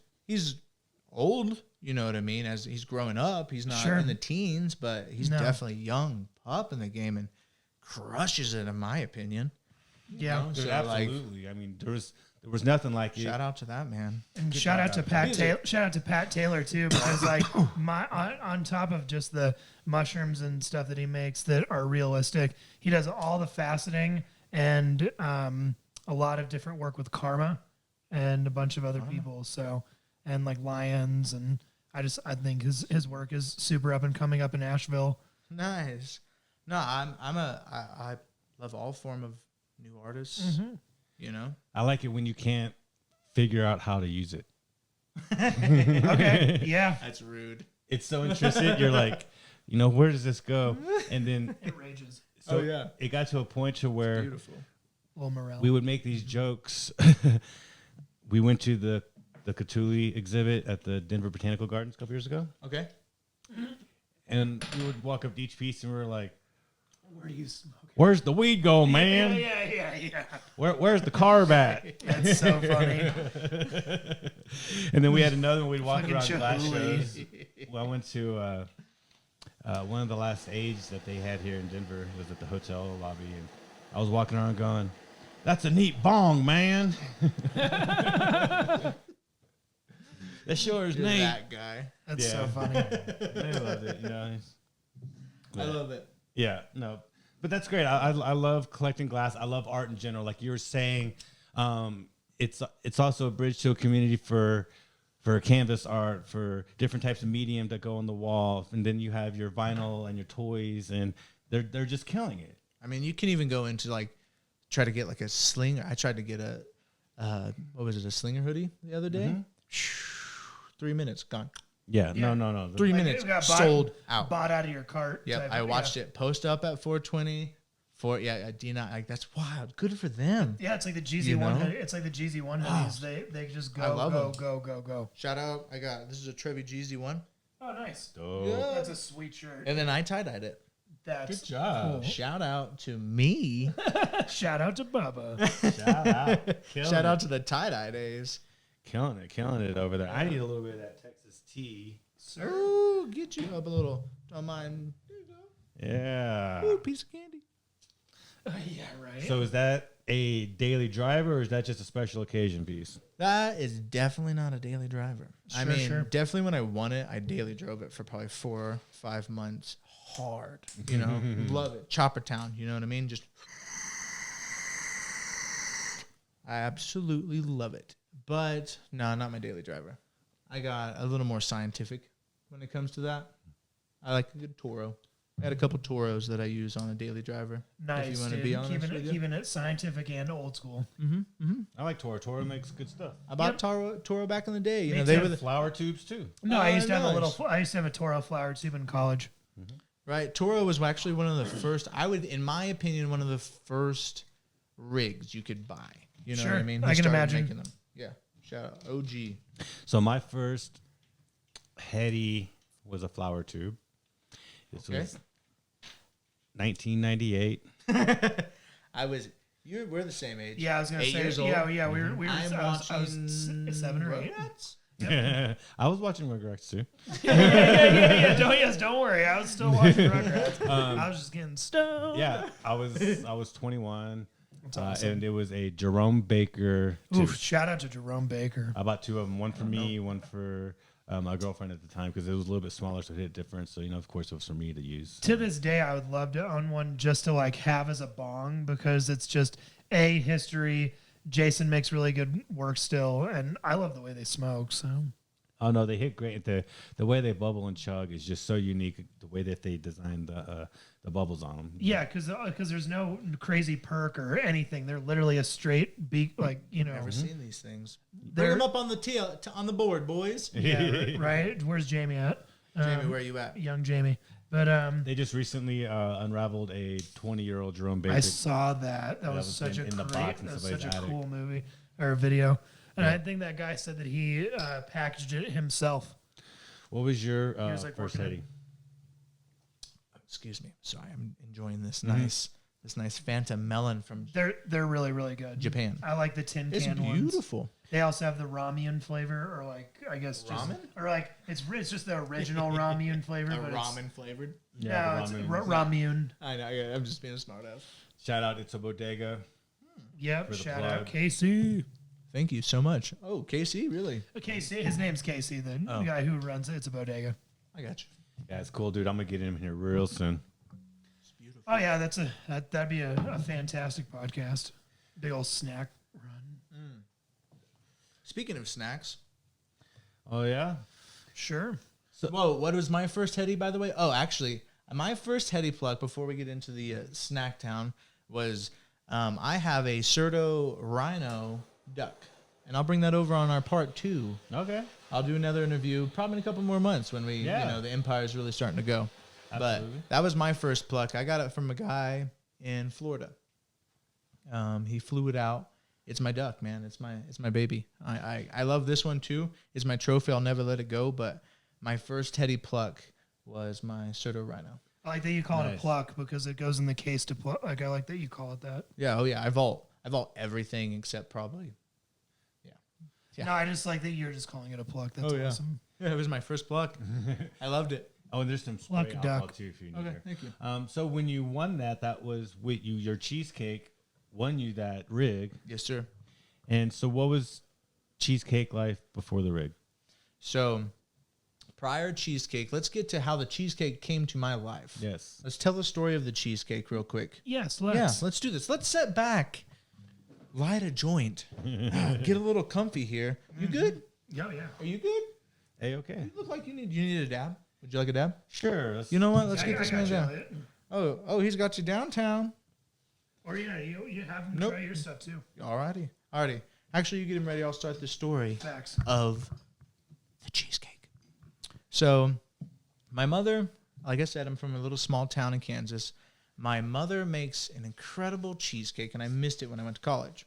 [SPEAKER 2] old. You know what I mean? As he's growing up, he's not
[SPEAKER 3] Sure.
[SPEAKER 2] in the teens, but he's
[SPEAKER 3] No.
[SPEAKER 2] definitely young pup in the game and crushes it, in my opinion.
[SPEAKER 3] yeah.
[SPEAKER 2] know?
[SPEAKER 1] Dude,
[SPEAKER 2] So, like,
[SPEAKER 1] absolutely. I mean, there was nothing like it.
[SPEAKER 2] Shout out to that man.
[SPEAKER 3] And shout out to Pat Taylor. Shout out to Pat Taylor too, because like on top of just the mushrooms and stuff that he makes that are realistic, he does all the faceting and a lot of different work with Karma and a bunch of other people. So and like Lions, and I think his work is super up and coming up in Asheville.
[SPEAKER 2] Nice. No, I love all form of new artists. You know.
[SPEAKER 1] I like it when you can't figure out how to use it.
[SPEAKER 3] Okay, yeah,
[SPEAKER 2] That's rude.
[SPEAKER 1] It's so interesting. You're like, where does this go? And then
[SPEAKER 3] it rages.
[SPEAKER 1] so
[SPEAKER 2] yeah.
[SPEAKER 1] it got to a point to where
[SPEAKER 2] Beautiful.
[SPEAKER 3] Lil Morel.
[SPEAKER 1] we would make these jokes. We went to the Cthulhu exhibit at the Denver Botanical Gardens a couple years ago,
[SPEAKER 2] Okay.
[SPEAKER 1] and we would walk up to each piece and we were like,
[SPEAKER 3] Where do you smoke?
[SPEAKER 1] "Where's the weed going, man?
[SPEAKER 3] Yeah.
[SPEAKER 1] Where's the carb at?"
[SPEAKER 3] That's so funny.
[SPEAKER 1] And then we had another one. We'd walk
[SPEAKER 3] Fucking
[SPEAKER 1] around glass
[SPEAKER 3] Chihuly.
[SPEAKER 1] shows. Well, I went to one of the last Age that they had here in Denver. It was at the hotel lobby, and I was walking around going, "That's a neat bong, man." That sure is
[SPEAKER 2] You're
[SPEAKER 1] neat.
[SPEAKER 2] that guy.
[SPEAKER 3] That's
[SPEAKER 1] Yeah.
[SPEAKER 3] so funny.
[SPEAKER 1] They loved it,
[SPEAKER 2] I love it.
[SPEAKER 1] Yeah, no, but that's great. I love collecting glass. I love art in general. Like you were saying, it's also a bridge to a community for canvas art, for different types of medium that go on the wall, and then you have your vinyl and your toys, and they're just killing it.
[SPEAKER 2] I mean, you can even go into like try to get like a slinger. I tried to get a a slinger hoodie the other day. 3 minutes gone.
[SPEAKER 1] Yeah,
[SPEAKER 3] Yeah.
[SPEAKER 1] no.
[SPEAKER 2] 3
[SPEAKER 3] Like,
[SPEAKER 2] minutes
[SPEAKER 3] it got
[SPEAKER 2] sold out.
[SPEAKER 3] Bought out of your cart.
[SPEAKER 2] Yep,
[SPEAKER 3] type
[SPEAKER 2] I
[SPEAKER 3] of-
[SPEAKER 2] watched it post up at 420. I do not like. That's wild. Good for them.
[SPEAKER 3] Yeah, it's like the Jeezy
[SPEAKER 2] You
[SPEAKER 3] one.
[SPEAKER 2] know?
[SPEAKER 3] It's like the Jeezy one hoodies. They just
[SPEAKER 2] I love
[SPEAKER 3] go,
[SPEAKER 2] them.
[SPEAKER 3] go, go, go.
[SPEAKER 2] Shout out! This is a Trevi Jeezy one,
[SPEAKER 3] Oh, nice.
[SPEAKER 1] Dope.
[SPEAKER 2] Yeah.
[SPEAKER 3] That's a sweet shirt.
[SPEAKER 2] and then I tie dyed it.
[SPEAKER 3] That's
[SPEAKER 1] Good job.
[SPEAKER 2] Shout out to me.
[SPEAKER 3] Shout out to Bubba.
[SPEAKER 1] Shout out. Killing
[SPEAKER 2] Shout
[SPEAKER 1] it.
[SPEAKER 2] out to the tie dye days.
[SPEAKER 1] Killing it over there. I need a little bit of that Texas tea.
[SPEAKER 2] Ooh, get you up a little. Don't mind. There you go.
[SPEAKER 1] Yeah.
[SPEAKER 2] Ooh, piece of candy.
[SPEAKER 3] Yeah, right.
[SPEAKER 1] So is that a daily driver, or is that just a special occasion piece?
[SPEAKER 2] That is definitely not a daily driver. I mean,
[SPEAKER 3] Sure.
[SPEAKER 2] definitely when I won it, I daily drove it for probably 4 or 5 months hard. You know, love it. Chopper Town, you know what I mean? Just, I absolutely love it. But no, not my daily driver. I got a little more scientific when it comes to that. I like a good Toro. I had a couple Toros that I use on a daily driver.
[SPEAKER 3] nice,
[SPEAKER 2] if you want to
[SPEAKER 3] dude.
[SPEAKER 2] be honest with you.
[SPEAKER 3] Keeping it scientific and old school.
[SPEAKER 1] I like Toro. Toro makes good stuff.
[SPEAKER 2] I bought Toro back in the day. You
[SPEAKER 3] Me
[SPEAKER 2] know, they
[SPEAKER 3] too.
[SPEAKER 2] were the,
[SPEAKER 1] Flower tubes too.
[SPEAKER 3] No, I used to have a
[SPEAKER 2] nice.
[SPEAKER 3] little. I used to have a Toro flower tube in college.
[SPEAKER 2] right. Toro was actually one of the first. I would, in my opinion, one of the first rigs you could buy. You know
[SPEAKER 3] Sure,
[SPEAKER 2] what I mean?
[SPEAKER 3] I
[SPEAKER 2] He
[SPEAKER 3] can
[SPEAKER 2] started
[SPEAKER 3] imagine.
[SPEAKER 2] making them. Yeah. Shout out OG.
[SPEAKER 1] So my first heady was a flower tube. This
[SPEAKER 2] Okay.
[SPEAKER 1] was 1998.
[SPEAKER 2] We're the same age.
[SPEAKER 3] Yeah, I was gonna
[SPEAKER 2] 8
[SPEAKER 3] say.
[SPEAKER 2] years old.
[SPEAKER 3] Yeah, we were.
[SPEAKER 2] I'm
[SPEAKER 3] I was
[SPEAKER 2] watching
[SPEAKER 3] 7 or 8.
[SPEAKER 2] Rugrats.
[SPEAKER 1] I was watching Rugrats too.
[SPEAKER 3] Yeah. Don't worry. I was still watching Rugrats. I was just getting stoned.
[SPEAKER 1] Yeah, I was 21,
[SPEAKER 3] awesome.
[SPEAKER 1] and it was a Jerome Baker.
[SPEAKER 3] Oof, shout out to Jerome Baker.
[SPEAKER 1] I bought 2 of them, one for me, one for my girlfriend at the time, because it was a little bit smaller, so it hit different. So of course, it was for me to use.
[SPEAKER 3] To this day, I would love to own one just to like have as a bong, because it's just history. Jason makes really good work still, and I love the way they smoke. So
[SPEAKER 1] Oh no, they hit great. The way they bubble and chug is just so unique. The way that they designed the bubbles on them.
[SPEAKER 3] yeah, because there's no crazy perk or anything. They're literally a straight beak, like
[SPEAKER 2] Never seen these things. Bring
[SPEAKER 3] They're-
[SPEAKER 2] them up on the on the board, boys.
[SPEAKER 3] Yeah, right. Where's Jamie at?
[SPEAKER 2] Jamie, where are you at?
[SPEAKER 3] Young Jamie. But
[SPEAKER 1] They just recently unraveled a 20-year-old Jerome Baker.
[SPEAKER 3] I saw that. That was
[SPEAKER 1] was
[SPEAKER 3] such a
[SPEAKER 1] in the
[SPEAKER 3] great,
[SPEAKER 1] box in
[SPEAKER 3] that was
[SPEAKER 1] somebody's
[SPEAKER 3] such a
[SPEAKER 1] attic.
[SPEAKER 3] cool movie or video. And I think that guy said that he packaged it himself.
[SPEAKER 1] What was your
[SPEAKER 3] was, like,
[SPEAKER 1] first
[SPEAKER 3] working it.
[SPEAKER 1] heady?
[SPEAKER 2] Excuse me. Sorry, I'm enjoying this nice Fanta melon from
[SPEAKER 3] They're really really good.
[SPEAKER 2] Japan.
[SPEAKER 3] I like the tin
[SPEAKER 2] It's
[SPEAKER 3] can ones.
[SPEAKER 2] beautiful.
[SPEAKER 3] They also have the ramen flavor, or like I guess just,
[SPEAKER 2] Ramen?
[SPEAKER 3] or like it's just the original ramen flavor, but
[SPEAKER 2] Ramen flavored.
[SPEAKER 3] No, it's
[SPEAKER 1] the
[SPEAKER 3] ramen.
[SPEAKER 2] I know. I'm just being a smartass.
[SPEAKER 1] Shout out, it's a bodega.
[SPEAKER 3] Yep.
[SPEAKER 1] For the
[SPEAKER 3] Shout
[SPEAKER 1] plug.
[SPEAKER 3] out Casey.
[SPEAKER 2] Thank you so much. Oh, KC, really?
[SPEAKER 3] Casey, his name's Casey. The guy who runs it. It's a bodega.
[SPEAKER 2] I got you.
[SPEAKER 1] Yeah, it's cool, dude. I'm gonna get him here real soon.
[SPEAKER 2] It's beautiful.
[SPEAKER 3] Oh yeah, that'd be a fantastic podcast. Big old snack run.
[SPEAKER 2] Speaking of snacks,
[SPEAKER 1] Oh yeah.
[SPEAKER 3] Sure.
[SPEAKER 2] whoa, what was my first heady, by the way? Oh, actually, my first heady plug before we get into the snack town was I have a Certo Rhino duck, and I'll bring that over on our part 2.
[SPEAKER 1] Okay.
[SPEAKER 2] I'll do another interview probably in a couple more months when the empire's really starting to go.
[SPEAKER 1] Absolutely.
[SPEAKER 2] But that was my first pluck. I got it from a guy in Florida. He flew it out. It's my duck, man. It's my baby. I love this one too. It's my trophy. I'll never let it go. But my first heady pluck was my Certo Rhino.
[SPEAKER 3] I like that you call it a
[SPEAKER 1] Nice.
[SPEAKER 3] pluck because it goes in the case to pluck. Like I like that you call it that.
[SPEAKER 2] Yeah. Oh yeah. I vault everything except probably. Yeah.
[SPEAKER 3] No, I just like that you're just calling it a pluck. That's
[SPEAKER 2] Oh, yeah.
[SPEAKER 3] awesome.
[SPEAKER 2] Yeah. It was my first pluck. I loved it.
[SPEAKER 1] Oh, and there's some spray
[SPEAKER 3] Lucky
[SPEAKER 1] alcohol
[SPEAKER 3] duck.
[SPEAKER 1] too if you need
[SPEAKER 2] Okay.
[SPEAKER 1] it.
[SPEAKER 2] Thank you.
[SPEAKER 1] So when you won that was with you. Your cheesecake won you that rig.
[SPEAKER 2] Yes, sir.
[SPEAKER 1] And so, what was cheesecake life before the rig?
[SPEAKER 2] So prior cheesecake, let's get to how the cheesecake came to my life.
[SPEAKER 1] Yes.
[SPEAKER 2] Let's tell the story of the cheesecake real quick.
[SPEAKER 3] Yes,
[SPEAKER 2] Yeah,
[SPEAKER 3] let's.
[SPEAKER 2] let's do this. Let's sit back, light a joint, get a little comfy here. You good?
[SPEAKER 3] Yeah, yeah.
[SPEAKER 2] Are you good?
[SPEAKER 1] Hey, okay.
[SPEAKER 2] You look like you need a dab. Would you like a dab?
[SPEAKER 1] Sure. Let's,
[SPEAKER 2] You know what? Let's
[SPEAKER 3] I-
[SPEAKER 2] get
[SPEAKER 3] I
[SPEAKER 2] this
[SPEAKER 3] got
[SPEAKER 2] man
[SPEAKER 3] you,
[SPEAKER 2] down.
[SPEAKER 3] Elliot.
[SPEAKER 2] Oh, he's got you downtown.
[SPEAKER 3] Or you have him
[SPEAKER 2] Nope.
[SPEAKER 3] try your stuff too.
[SPEAKER 2] Alrighty. Actually, you get him ready. I'll start the story
[SPEAKER 3] Facts.
[SPEAKER 2] of the cheesecake. So, my mother, like I said, I'm from a little small town in Kansas. My mother makes an incredible cheesecake, and I missed it when I went to college.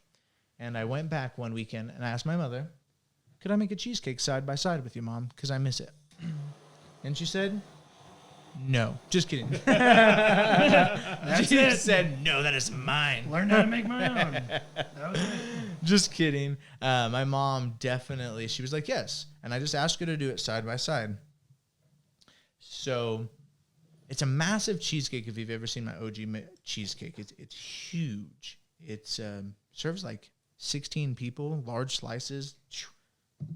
[SPEAKER 2] And I went back one weekend and I asked my mother, could I make a cheesecake side by side with you, Mom? Because I miss it. And she said, no. Just kidding. She
[SPEAKER 3] it.
[SPEAKER 2] said, no, that is mine.
[SPEAKER 3] Learn how to make my own. That was it.
[SPEAKER 2] Just kidding. My mom definitely, she was like, yes. And I just asked her to do it side by side. So it's a massive cheesecake if you've ever seen my OG cheesecake. It's huge. It serves like 16 people, large slices,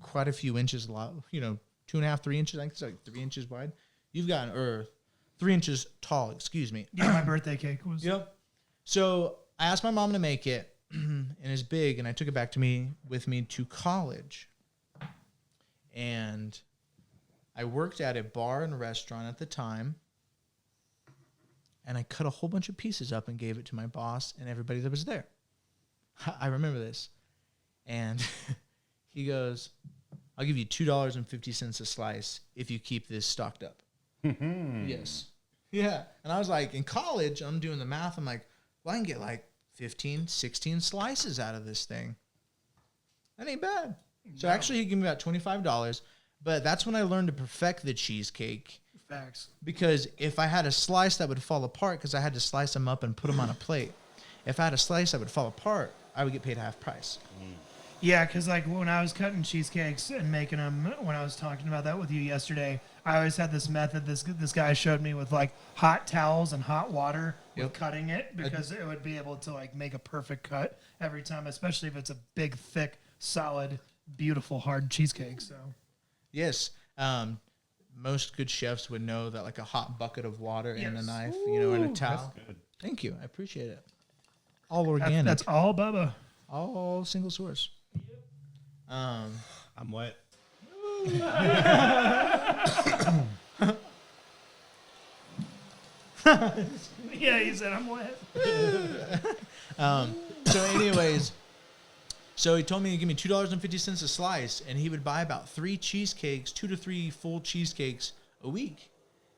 [SPEAKER 2] quite a few inches long, 2.5, 3 inches. I think it's like 3 inches wide. You've got an earth, 3 inches tall, excuse me.
[SPEAKER 3] Yeah, my birthday cake was.
[SPEAKER 2] Yep. So I asked my mom to make it, and it's big, and I took it back with me to college. And I worked at a bar and restaurant at the time, and I cut a whole bunch of pieces up and gave it to my boss and everybody that was there. I remember this. And he goes, I'll give you $2.50 a slice if you keep this stocked up. Yes. Yeah. And I was like, in college, I'm doing the math. I'm like, well, I can get like 15, 16 slices out of this thing. That ain't bad. So actually, he gave me about $25. But that's when I learned to perfect the cheesecake.
[SPEAKER 3] Facts.
[SPEAKER 2] Because if I had a slice that would fall apart, because I had to slice them up and put them on a plate. If I had a slice that would fall apart, I would get paid half price.
[SPEAKER 3] Yeah, because like when I was cutting cheesecakes and making them, when I was talking about that with you yesterday, I always had this method this guy showed me with like hot towels and hot water with cutting it, because it would be able to like make a perfect cut every time, especially if it's a big, thick, solid, beautiful, hard cheesecake. So
[SPEAKER 2] Yes. Most good chefs would know that like a hot bucket of water and a knife, you know, and a towel.
[SPEAKER 1] That's good.
[SPEAKER 2] Thank you. I appreciate it. All organic.
[SPEAKER 3] that's all Bubba.
[SPEAKER 2] all single source.
[SPEAKER 1] I'm wet.
[SPEAKER 3] Yeah, he said I'm wet.
[SPEAKER 2] So anyways, so he told me to give me $2.50 a slice, and he would buy about 3 cheesecakes, 2 to 3 full cheesecakes a week.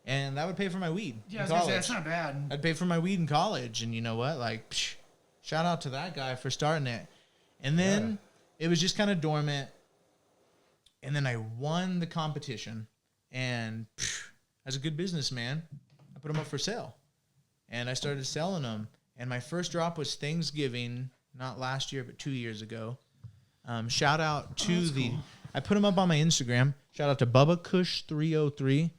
[SPEAKER 2] And that would pay for my weed
[SPEAKER 3] Yeah, I
[SPEAKER 2] in
[SPEAKER 3] was gonna say,
[SPEAKER 2] college.
[SPEAKER 3] that's not bad.
[SPEAKER 2] I'd pay for my weed in college. And you know what? Like, shout out to that guy for starting it. And then it was just kind of dormant. And then I won the competition. And as a good businessman, I put them up for sale. And I started selling them. And my first drop was Thanksgiving, not last year, but 2 years ago. Shout out to cool. I put them up on my Instagram. Shout out to Bubba Kush 303.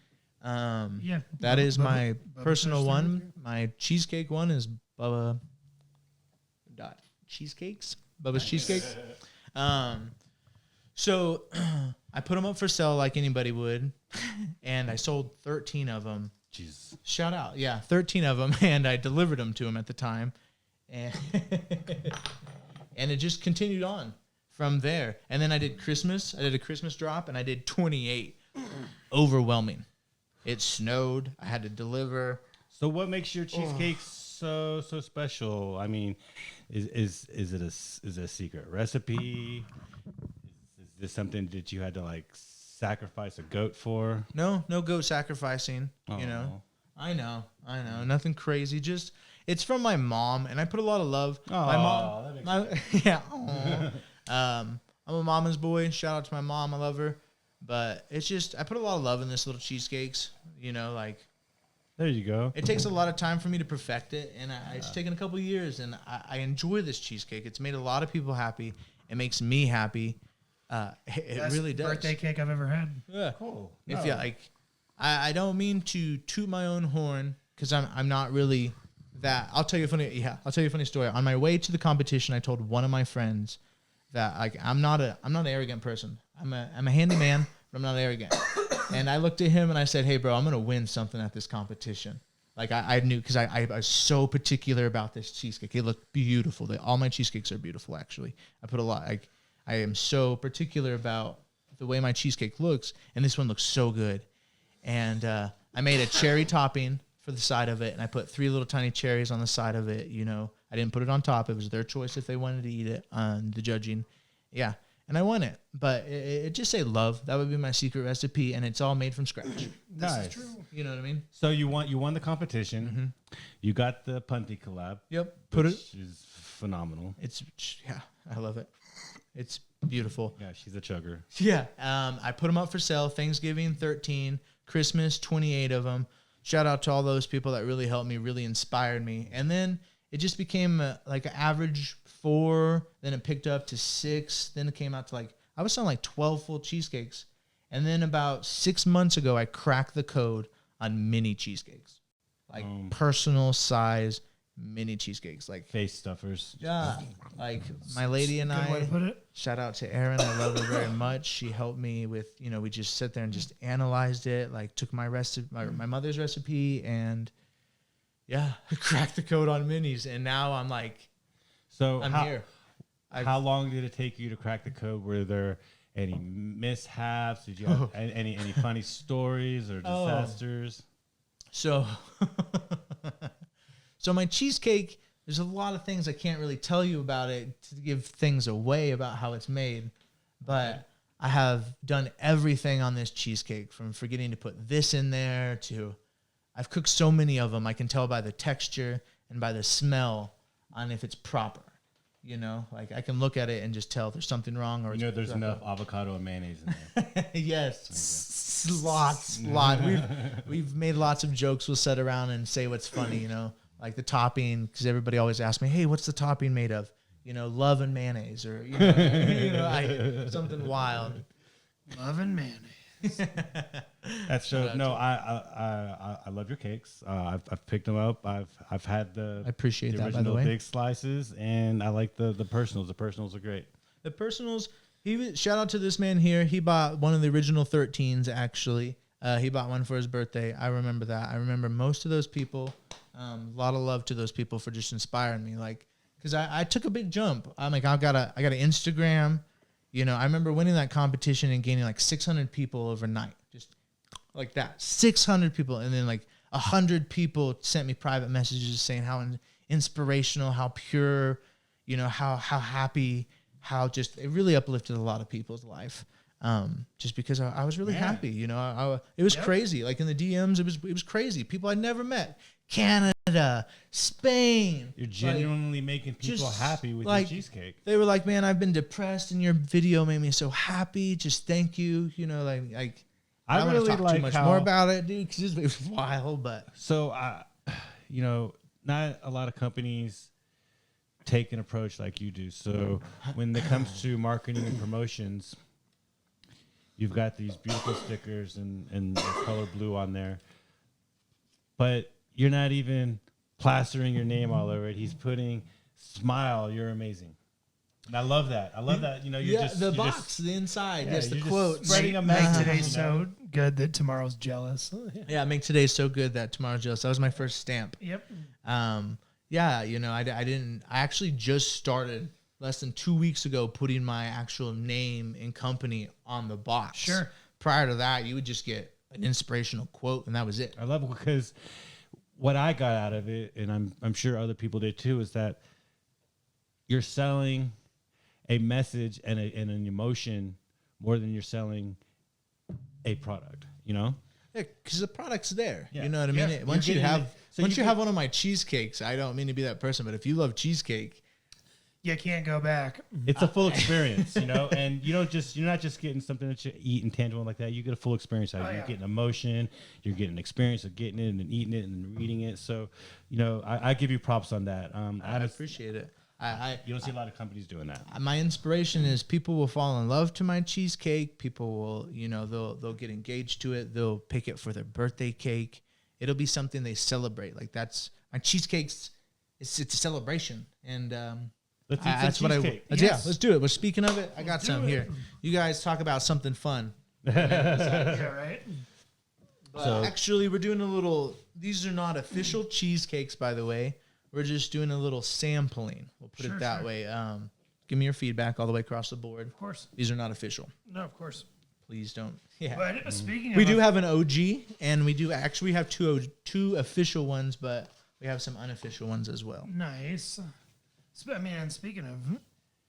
[SPEAKER 3] Yeah,
[SPEAKER 2] that is my
[SPEAKER 3] Bubba
[SPEAKER 2] personal
[SPEAKER 3] Kush
[SPEAKER 2] one. My cheesecake one is Bubba dot cheesecakes. Bubba's cheesecake. So I put them up for sale like anybody would, and I sold 13 of them.
[SPEAKER 1] Jesus.
[SPEAKER 2] Shout out, yeah, 13 of them, and I delivered them to him at the time, and and it just continued on from there. And then I did Christmas. I did a Christmas drop, and I did 28. Overwhelming. It snowed. I had to deliver.
[SPEAKER 1] So what makes your cheesecake so special? I mean, is it a secret recipe? Is this something that you had to like sacrifice a goat for?
[SPEAKER 2] No goat sacrificing. You know, I know, nothing crazy. Just it's from my mom, and I put a lot of love. My mom, yeah. I'm a mama's boy. Shout out to my mom. I love her. But it's just, I put a lot of love in this little cheesecakes, you know, like.
[SPEAKER 1] There you go.
[SPEAKER 2] It takes a lot of time for me to perfect it, and it's taken a couple of years, and I enjoy this cheesecake. It's made a lot of people happy. It makes me happy. It really does.
[SPEAKER 3] Birthday cake I've ever had.
[SPEAKER 2] Yeah.
[SPEAKER 1] Cool.
[SPEAKER 2] If you like, I don't mean to toot my own horn, because I'm not really that. I'll tell you a funny story. On my way to the competition, I told one of my friends that like I'm not an arrogant person. I'm a handyman, but I'm not arrogant. And I looked at him and I said, "Hey, bro, I'm gonna win something at this competition." Like I knew, because I was so particular about this cheesecake. It looked beautiful. All my cheesecakes are beautiful, actually. I put a lot. Like I am so particular about the way my cheesecake looks, and this one looks so good. And I made a cherry topping for the side of it, and I put 3 little tiny cherries on the side of it. You know, I didn't put it on top. It was their choice if they wanted to eat it on the judging. Yeah. And I won it, but it just say love. That would be my secret recipe, and it's all made from scratch.
[SPEAKER 1] Nice.
[SPEAKER 3] This is true.
[SPEAKER 2] You know what I mean?
[SPEAKER 1] So you won the competition. Mm-hmm. You got the Punty collab.
[SPEAKER 2] Yep.
[SPEAKER 1] Which is phenomenal.
[SPEAKER 2] Yeah, I love it. It's beautiful.
[SPEAKER 1] Yeah, she's a chugger.
[SPEAKER 2] Yeah. I put them up for sale. Thanksgiving 13, Christmas 28 of them. Shout out to all those people that really helped me, really inspired me, and then it just became like an average 4, then it picked up to 6, then it came out to like, I was selling like 12 full cheesecakes. And then about 6 months ago, I cracked the code on mini cheesecakes. Like personal size mini cheesecakes. Like
[SPEAKER 1] face stuffers.
[SPEAKER 2] Yeah. Like my lady and
[SPEAKER 3] Good way to put it.
[SPEAKER 2] shout out to Erin. I love her very much. She helped me with, you know, we just sat there and just analyzed it. Like took my recipe, my mother's recipe, and yeah, cracked the code on minis. And now I'm like,
[SPEAKER 1] So
[SPEAKER 2] I'm here.
[SPEAKER 1] How long did it take you to crack the code? Were there any mishaps? Did you have any funny stories or disasters?
[SPEAKER 2] So, so my cheesecake, there's a lot of things I can't really tell you about it to give things away about how it's made. But I have done everything on this cheesecake, from forgetting to put this in there to I've cooked so many of them. I can tell by the texture and by the smell on if it's proper. You know, like I can look at it and just tell there's something wrong. Or
[SPEAKER 1] You know, there's enough avocado and mayonnaise in there.
[SPEAKER 2] Yes, lots. We've made lots of jokes. We'll sit around and say what's funny. You know, like the topping, because everybody always asks me, "Hey, what's the topping made of?" You know, love and mayonnaise, or something wild.
[SPEAKER 3] Love and mayonnaise.
[SPEAKER 1] That shows. No, I love your cakes. I've picked them up. I've had the
[SPEAKER 2] I appreciate that, by the
[SPEAKER 1] original
[SPEAKER 2] way.
[SPEAKER 1] big slices, and I like the personals. The personals are great.
[SPEAKER 2] The personals. Shout out to this man here. He bought one of the original 13s. Actually, he bought one for his birthday. I remember that. I remember most of those people. A lot of love to those people for just inspiring me. Like, because I took a big jump. I'm like, I got an Instagram. You know, I remember winning that competition and gaining like 600 people overnight, just like that. 600 people, and then like 100 people sent me private messages saying how inspirational, how pure, you know, how happy, how just it really uplifted a lot of people's life. Just because I was really happy, you know, it was crazy. Like in the DMs, it was crazy. People I'd never met, Canada, Spain.
[SPEAKER 1] You're genuinely making people happy with your cheesecake.
[SPEAKER 2] They were like, "Man, I've been depressed, and your video made me so happy. Just thank you." You know, like I don't
[SPEAKER 1] really
[SPEAKER 2] want to talk
[SPEAKER 1] like
[SPEAKER 2] too much
[SPEAKER 1] how,
[SPEAKER 2] more about it, dude, because it was wild. But
[SPEAKER 1] so you know, not a lot of companies take an approach like you do. So when it comes to marketing and promotions, you've got these beautiful stickers and the color blue on there, but you're not even plastering your name all over it. He's putting "Smile, you're amazing." And I love that. You know,
[SPEAKER 2] the box, the inside, yes, the quote.
[SPEAKER 1] Spreading a
[SPEAKER 3] Make
[SPEAKER 1] message.
[SPEAKER 3] today so good that tomorrow's jealous.
[SPEAKER 2] Yeah, make today so good that tomorrow's jealous. That was my first stamp.
[SPEAKER 3] Yep.
[SPEAKER 2] Yeah, you know, I actually just started less than 2 weeks ago putting my actual name and company on the box.
[SPEAKER 3] Sure.
[SPEAKER 2] Prior to that, you would just get an inspirational quote, and that was it.
[SPEAKER 1] I love it because what I got out of it, and I'm sure other people did too, is that you're selling a message and an emotion more than you're selling a product, you know?
[SPEAKER 2] Yeah, because the product's there.
[SPEAKER 1] Yeah.
[SPEAKER 2] You know what I
[SPEAKER 1] Yeah.
[SPEAKER 2] mean? Once you have
[SPEAKER 1] you
[SPEAKER 2] have one of my cheesecakes, I don't mean to be that person, but if you love cheesecake,
[SPEAKER 3] You can't go back.
[SPEAKER 1] It's a full experience, you know, and you're not just getting something that you eat and tangible like that. You get a full experience out of it. You're getting emotion, you're getting experience of getting it and then eating it and then reading it. So, you know, I give you props on that.
[SPEAKER 2] I appreciate it.
[SPEAKER 1] You don't see a lot of companies doing that.
[SPEAKER 2] My inspiration is people will fall in love to my cheesecake. People will, you know, they'll get engaged to it. They'll pick it for their birthday cake. It'll be something they celebrate. Like that's my cheesecakes. It's a celebration, and
[SPEAKER 1] Let's eat
[SPEAKER 2] that's
[SPEAKER 1] some
[SPEAKER 2] what
[SPEAKER 1] cheesecake.
[SPEAKER 2] Yeah, let's do it. Well, speaking of it, I got some here. You guys talk about something fun.
[SPEAKER 3] Yeah, right.
[SPEAKER 2] But actually, we're doing a little. These are not official cheesecakes, by the way. We're just doing a little sampling. We'll put it that way. Give me your feedback all the way across the board.
[SPEAKER 3] Of course.
[SPEAKER 2] These are not official.
[SPEAKER 3] No, of course.
[SPEAKER 2] Please don't. Yeah.
[SPEAKER 3] But speaking of,
[SPEAKER 2] We do have an OG, and we do actually have two official ones, but we have some unofficial ones as well.
[SPEAKER 3] Nice. I mean, and speaking of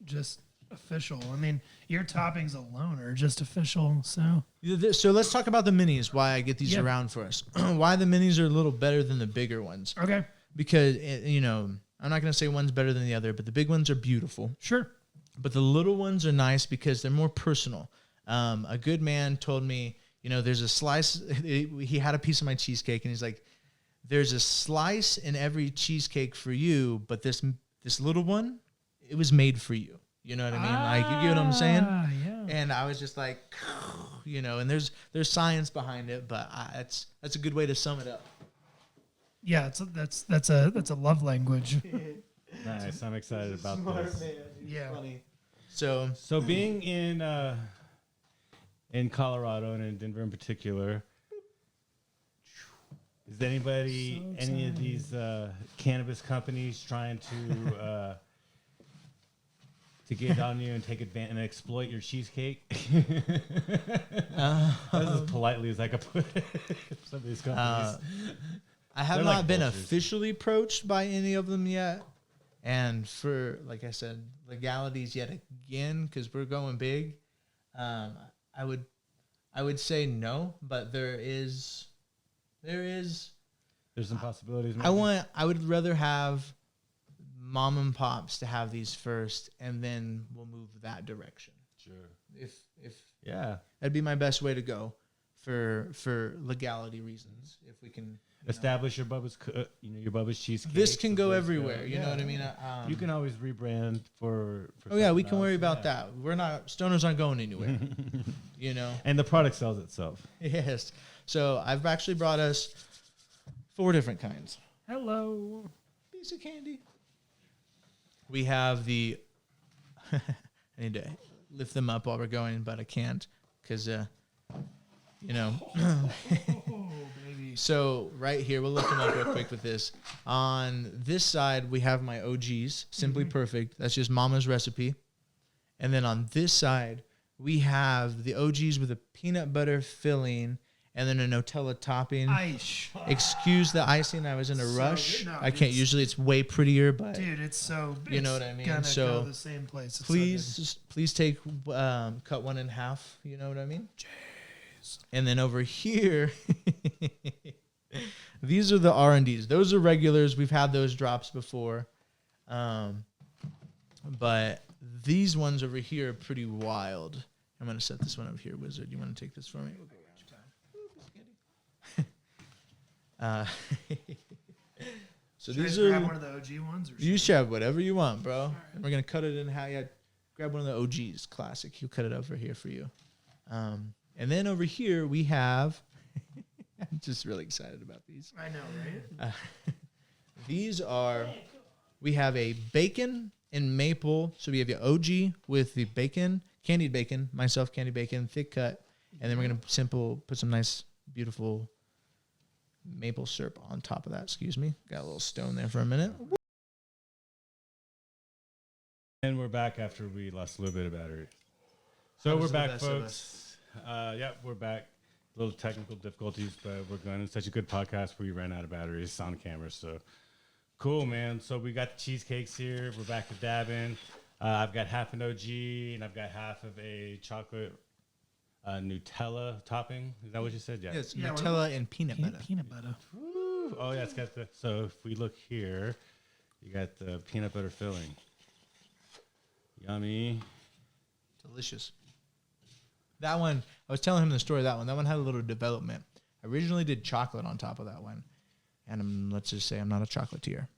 [SPEAKER 3] just official, I mean, your toppings alone are just official. So
[SPEAKER 2] let's talk about the minis. Why I get these
[SPEAKER 3] Yep.
[SPEAKER 2] around for us? Why the minis are a little better than the bigger ones?
[SPEAKER 3] okay,
[SPEAKER 2] Because you know, I'm not gonna say one's better than the other, but the big ones are beautiful.
[SPEAKER 3] sure.
[SPEAKER 2] But the little ones are nice because they're more personal. A good man told me, you know, there's a slice. He had a piece of my cheesecake, and he's like, "There's a slice in every cheesecake for you, but this little one, it was made for you." You know what I mean? Like, you get what I'm saying?
[SPEAKER 3] Yeah.
[SPEAKER 2] And I was just like, you know, and there's science behind it, but that's a good way to sum it up.
[SPEAKER 3] Yeah, that's a love language.
[SPEAKER 1] Nice. I'm excited about this.
[SPEAKER 2] Man.
[SPEAKER 3] Yeah.
[SPEAKER 2] Funny. So
[SPEAKER 1] being in Colorado and in Denver in particular, is anybody, any of these cannabis companies trying to get on you and take advantage and exploit your cheesecake? That's as politely as I could put it. Some of these companies.
[SPEAKER 2] I have
[SPEAKER 1] They're
[SPEAKER 2] not
[SPEAKER 1] like
[SPEAKER 2] been
[SPEAKER 1] vultures.
[SPEAKER 2] officially approached by any of them yet. And for, like I said, legalities yet again, because we're going big, I would say no, but there's
[SPEAKER 1] There's some possibilities. Maybe.
[SPEAKER 2] I would rather have mom and pops to have these first, and then we'll move that direction.
[SPEAKER 1] Sure.
[SPEAKER 2] If
[SPEAKER 1] Yeah.
[SPEAKER 2] that'd be my best way to go for legality reasons. If we can
[SPEAKER 1] Establish your Bubba's, your Bubba's cheesecake.
[SPEAKER 2] this can go everywhere. You know what I mean?
[SPEAKER 1] You can always rebrand for
[SPEAKER 2] oh yeah, we
[SPEAKER 1] something
[SPEAKER 2] can worry
[SPEAKER 1] else.
[SPEAKER 2] about that. We're not stoners aren't going anywhere. You know.
[SPEAKER 1] And the product sells itself.
[SPEAKER 2] Yes. So I've actually brought us 4 different kinds.
[SPEAKER 3] Hello.
[SPEAKER 2] Piece of candy. We have the. I need to lift them up while we're going, but I can't because,
[SPEAKER 3] Oh, baby.
[SPEAKER 2] So right here, we'll lift them up real quick with this. On this side, we have my OGs, Simply Perfect. That's just Mama's recipe. And then on this side, we have the OGs with a peanut butter filling and then a Nutella topping. Excuse the icing. I was in a rush.
[SPEAKER 3] No,
[SPEAKER 2] I can't. Usually it's way prettier, but
[SPEAKER 3] dude, it's so.
[SPEAKER 2] You know what I mean?
[SPEAKER 3] Gonna
[SPEAKER 2] So
[SPEAKER 3] go the same place. It's
[SPEAKER 2] please take cut one in half. You know what I mean? And then over here, these are the R&Ds. Those are regulars. We've had those drops before. But these ones over here are pretty wild. I'm going to set this one over here, Wizard. You want to take this for me? So
[SPEAKER 3] Should
[SPEAKER 2] these
[SPEAKER 3] I
[SPEAKER 2] are...
[SPEAKER 3] grab one of the OG ones? Or
[SPEAKER 2] You should have whatever you want, bro. Right. And we're going to cut it in half. Yeah, grab one of the OGs, classic. He'll cut it over here for you. And then over here we have, I'm just really excited about these.
[SPEAKER 3] I know, right?
[SPEAKER 2] These are, we have a bacon and maple. So we have your OG with the bacon, candied bacon, myself candied bacon, thick cut. And then we're going to put some nice, beautiful maple syrup on top of that. Excuse me. Got a little stone there for a minute.
[SPEAKER 1] And we're back after we lost a little bit of battery. So we're back, folks. We're back. A little technical difficulties, but we're going. It's such a good podcast where we ran out of batteries on camera. So cool, man. So we got the cheesecakes here. We're back to dabbing. I've got half an OG and I've got half of a chocolate Nutella topping. Is that what you said? Yeah.
[SPEAKER 2] Yes, Nutella and peanut butter.
[SPEAKER 3] Peanut butter.
[SPEAKER 1] Woo. Oh yeah, it's got the. So if we look here, you got the peanut butter filling. Yummy.
[SPEAKER 2] Delicious. That one, I was telling him the story of that one. That one had a little development. I originally did chocolate on top of that one. And let's just say I'm not a chocolatier.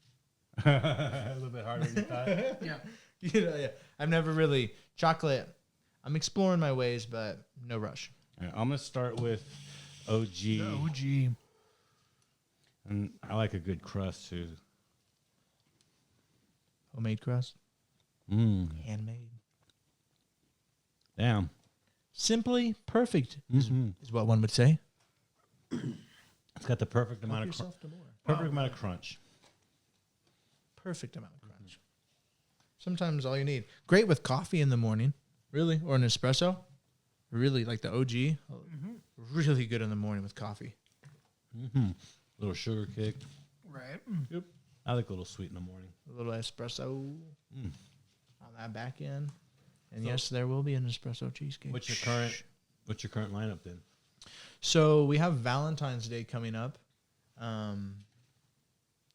[SPEAKER 1] A little bit harder than you thought.
[SPEAKER 3] Yeah.
[SPEAKER 2] Yeah. I've never really, chocolate, I'm exploring my ways, but no rush.
[SPEAKER 1] All right, I'm going to start with OG.
[SPEAKER 3] The OG.
[SPEAKER 1] And I like a good crust, too.
[SPEAKER 2] Homemade crust. Handmade.
[SPEAKER 1] Damn.
[SPEAKER 2] Simply perfect is what one would say.
[SPEAKER 1] It's got the perfect amount of amount of crunch.
[SPEAKER 2] Perfect amount of crunch. Sometimes all you need. Great with coffee in the morning, really, or an espresso. Really like the OG. Really good in the morning with coffee.
[SPEAKER 1] Little sugar kick.
[SPEAKER 3] Right.
[SPEAKER 2] Yep.
[SPEAKER 1] I like a little sweet in the morning.
[SPEAKER 2] A little espresso on that back end. And yes, there will be an espresso cheesecake.
[SPEAKER 1] What's your current lineup then?
[SPEAKER 2] So we have Valentine's Day coming up. That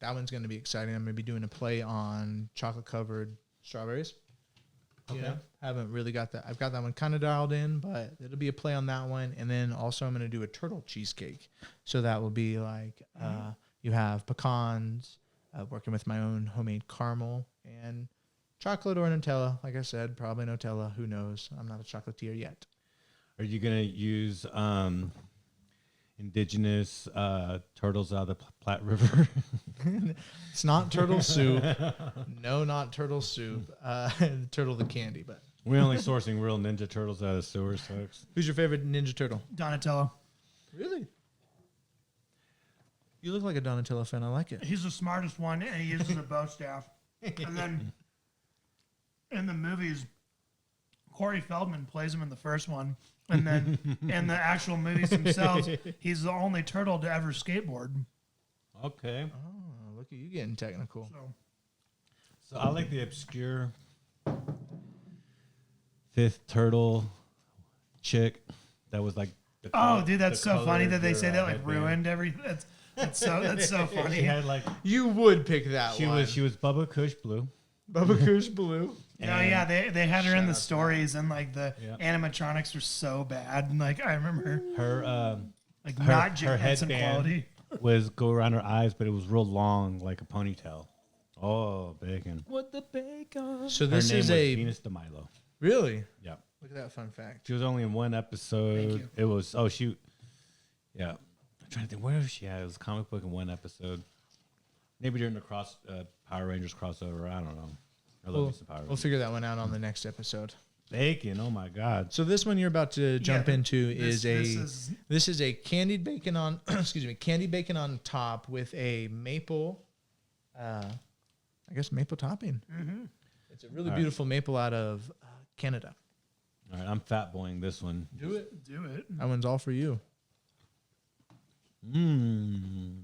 [SPEAKER 2] one's going to be exciting. I'm going to be doing a play on chocolate-covered strawberries.
[SPEAKER 1] Okay.
[SPEAKER 2] You know, haven't really got that. I've got that one kind of dialed in, but it'll be a play on that one. And then also I'm going to do a turtle cheesecake. So that will be like you have pecans, working with my own homemade caramel, and chocolate or Nutella. Like I said, probably Nutella. Who knows? I'm not a chocolatier yet.
[SPEAKER 1] Are you going to use indigenous turtles out of the Platte River?
[SPEAKER 2] It's not turtle soup. No, not turtle soup. Turtle the candy, but.
[SPEAKER 1] We're only sourcing real Ninja Turtles out of sewers, folks.
[SPEAKER 2] Who's your favorite Ninja Turtle?
[SPEAKER 3] Donatello.
[SPEAKER 2] Really? You look like a Donatello fan. I like it.
[SPEAKER 3] He's the smartest one, and he uses a bow staff. And then in the movies, Corey Feldman plays him in the first one. And then in the actual movies themselves, he's the only turtle to ever skateboard.
[SPEAKER 1] Okay.
[SPEAKER 2] Oh, look at you getting technical.
[SPEAKER 1] So I like the obscure fifth turtle chick that was like.
[SPEAKER 3] Dude, that's so funny that they say that like ruined everything. That's so
[SPEAKER 1] She
[SPEAKER 3] funny.
[SPEAKER 1] had like
[SPEAKER 2] You would pick that
[SPEAKER 1] she
[SPEAKER 2] one.
[SPEAKER 1] was Bubba Kush Blue.
[SPEAKER 2] Bubba Kush Blue.
[SPEAKER 3] Oh yeah, they had her in the
[SPEAKER 2] Shout out to
[SPEAKER 3] stories, and like the
[SPEAKER 1] Yeah.
[SPEAKER 3] animatronics were so bad. And like I remember,
[SPEAKER 1] Her
[SPEAKER 3] like
[SPEAKER 1] her-
[SPEAKER 3] not Jim
[SPEAKER 1] her
[SPEAKER 3] Henson
[SPEAKER 1] headband.
[SPEAKER 3] quality.
[SPEAKER 1] was go around her eyes, but it was real long, like a ponytail. Oh, bacon.
[SPEAKER 3] What the bacon?
[SPEAKER 2] So
[SPEAKER 1] Her
[SPEAKER 2] this
[SPEAKER 1] name
[SPEAKER 2] is
[SPEAKER 1] was
[SPEAKER 2] a
[SPEAKER 1] Venus de Milo.
[SPEAKER 2] really.
[SPEAKER 1] Yeah.
[SPEAKER 2] Look at that fun fact.
[SPEAKER 1] She was only in one episode.
[SPEAKER 3] Thank you.
[SPEAKER 1] It was yeah. I'm trying to think where was she at? It was a comic book in one episode. Maybe during the Power Rangers crossover. I don't know. I love me some Power
[SPEAKER 2] We'll
[SPEAKER 1] Rangers.
[SPEAKER 2] figure that one out on the next episode.
[SPEAKER 1] Bacon. Oh my God.
[SPEAKER 2] So this one you're about to jump
[SPEAKER 3] Yeah,
[SPEAKER 2] into
[SPEAKER 3] this
[SPEAKER 2] is a candied bacon on candied bacon on top with a maple, I guess maple topping.
[SPEAKER 3] Mm-hmm.
[SPEAKER 2] It's a really
[SPEAKER 1] All right.
[SPEAKER 2] beautiful maple out of Canada.
[SPEAKER 1] All right, I'm fat boying this one.
[SPEAKER 2] Do it.
[SPEAKER 3] Do it.
[SPEAKER 2] That one's all for you.
[SPEAKER 1] Mmm.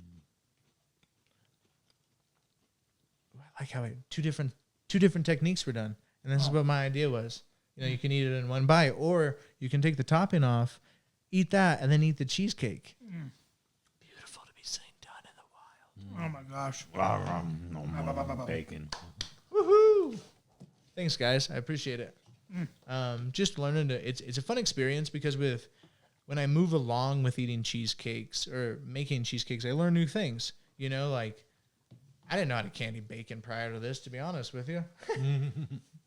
[SPEAKER 2] I like how two different techniques were done, and this is what my idea was. You know, you can eat it in one bite, or you can take the topping off, eat that, and then eat the cheesecake. Beautiful to be seen done in the wild.
[SPEAKER 3] Oh my gosh.
[SPEAKER 1] Bacon.
[SPEAKER 2] Woohoo! Thanks, guys. I appreciate it. Just learning to it's a fun experience because when I move along with eating cheesecakes or making cheesecakes, I learn new things. You know, like I didn't know how to candy bacon prior to this, to be honest with you.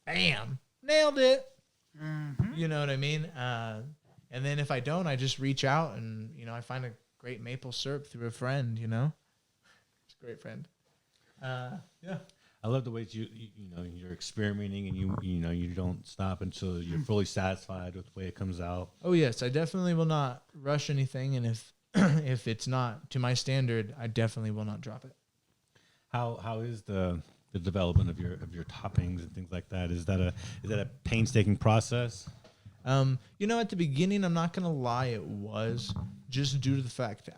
[SPEAKER 2] Bam! Nailed it. You know what I mean? And then if I don't, I just reach out and, you know, I find a great maple syrup through a friend, you know? It's a great friend. Yeah.
[SPEAKER 1] I love the way you know you're experimenting and you don't stop until you're fully satisfied with the way it comes out.
[SPEAKER 2] Oh, yes. I definitely will not rush anything. And if if it's not to my standard, I definitely will not drop it.
[SPEAKER 1] How is the development of your toppings and things like that? Is that a painstaking process?
[SPEAKER 2] You know, at the beginning, I'm not gonna lie, it was just due to the fact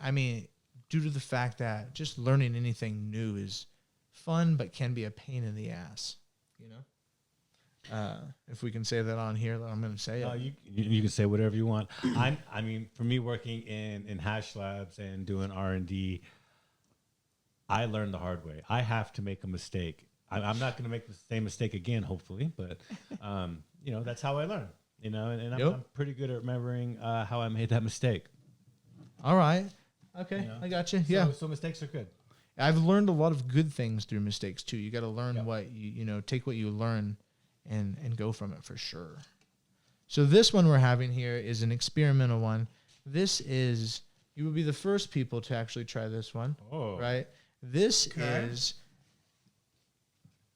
[SPEAKER 2] that just learning anything new is fun, but can be a pain in the ass. You know, if we can say that on here, I'm gonna say
[SPEAKER 1] No,
[SPEAKER 2] it.
[SPEAKER 1] you can say whatever you want. I mean, for me, working in hash labs and doing R&D, I learned the hard way. I have to make a mistake. I'm not going to make the same mistake again, hopefully, but you know, that's how I learn. You know, and I'm pretty good at remembering how I made that mistake.
[SPEAKER 2] All right, okay,
[SPEAKER 1] You know?
[SPEAKER 2] I got you. Yeah,
[SPEAKER 1] So mistakes are good.
[SPEAKER 2] I've learned a lot of good things through mistakes too. You got to learn what you know, take what you learn and go from it for sure. So this one we're having here is an experimental one. This is, you will be the first people to actually try this one.
[SPEAKER 1] Oh,
[SPEAKER 2] Right? This is,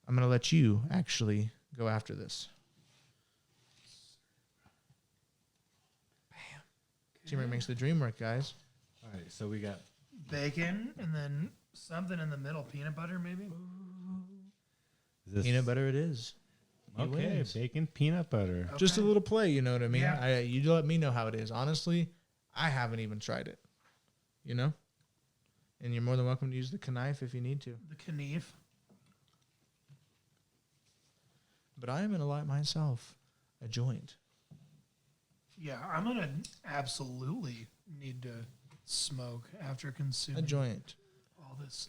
[SPEAKER 2] I'm going to let you actually go after this. Bam. Teamwork makes the dream work, guys.
[SPEAKER 1] All right, so we got
[SPEAKER 3] Bacon and then something in the middle, peanut butter maybe.
[SPEAKER 1] this.
[SPEAKER 2] Peanut butter it is. He
[SPEAKER 1] Okay,
[SPEAKER 2] wins.
[SPEAKER 1] bacon, peanut butter.
[SPEAKER 3] Okay.
[SPEAKER 2] Just a little play, you know what I mean?
[SPEAKER 3] Yeah.
[SPEAKER 2] You let me know how it is. Honestly, I haven't even tried it. You know? And you're more than welcome to use the knife if you need to.
[SPEAKER 3] The knife.
[SPEAKER 2] But I am going to light myself a joint.
[SPEAKER 3] Yeah, I'm gonna absolutely need to smoke after consuming
[SPEAKER 2] A joint
[SPEAKER 3] all this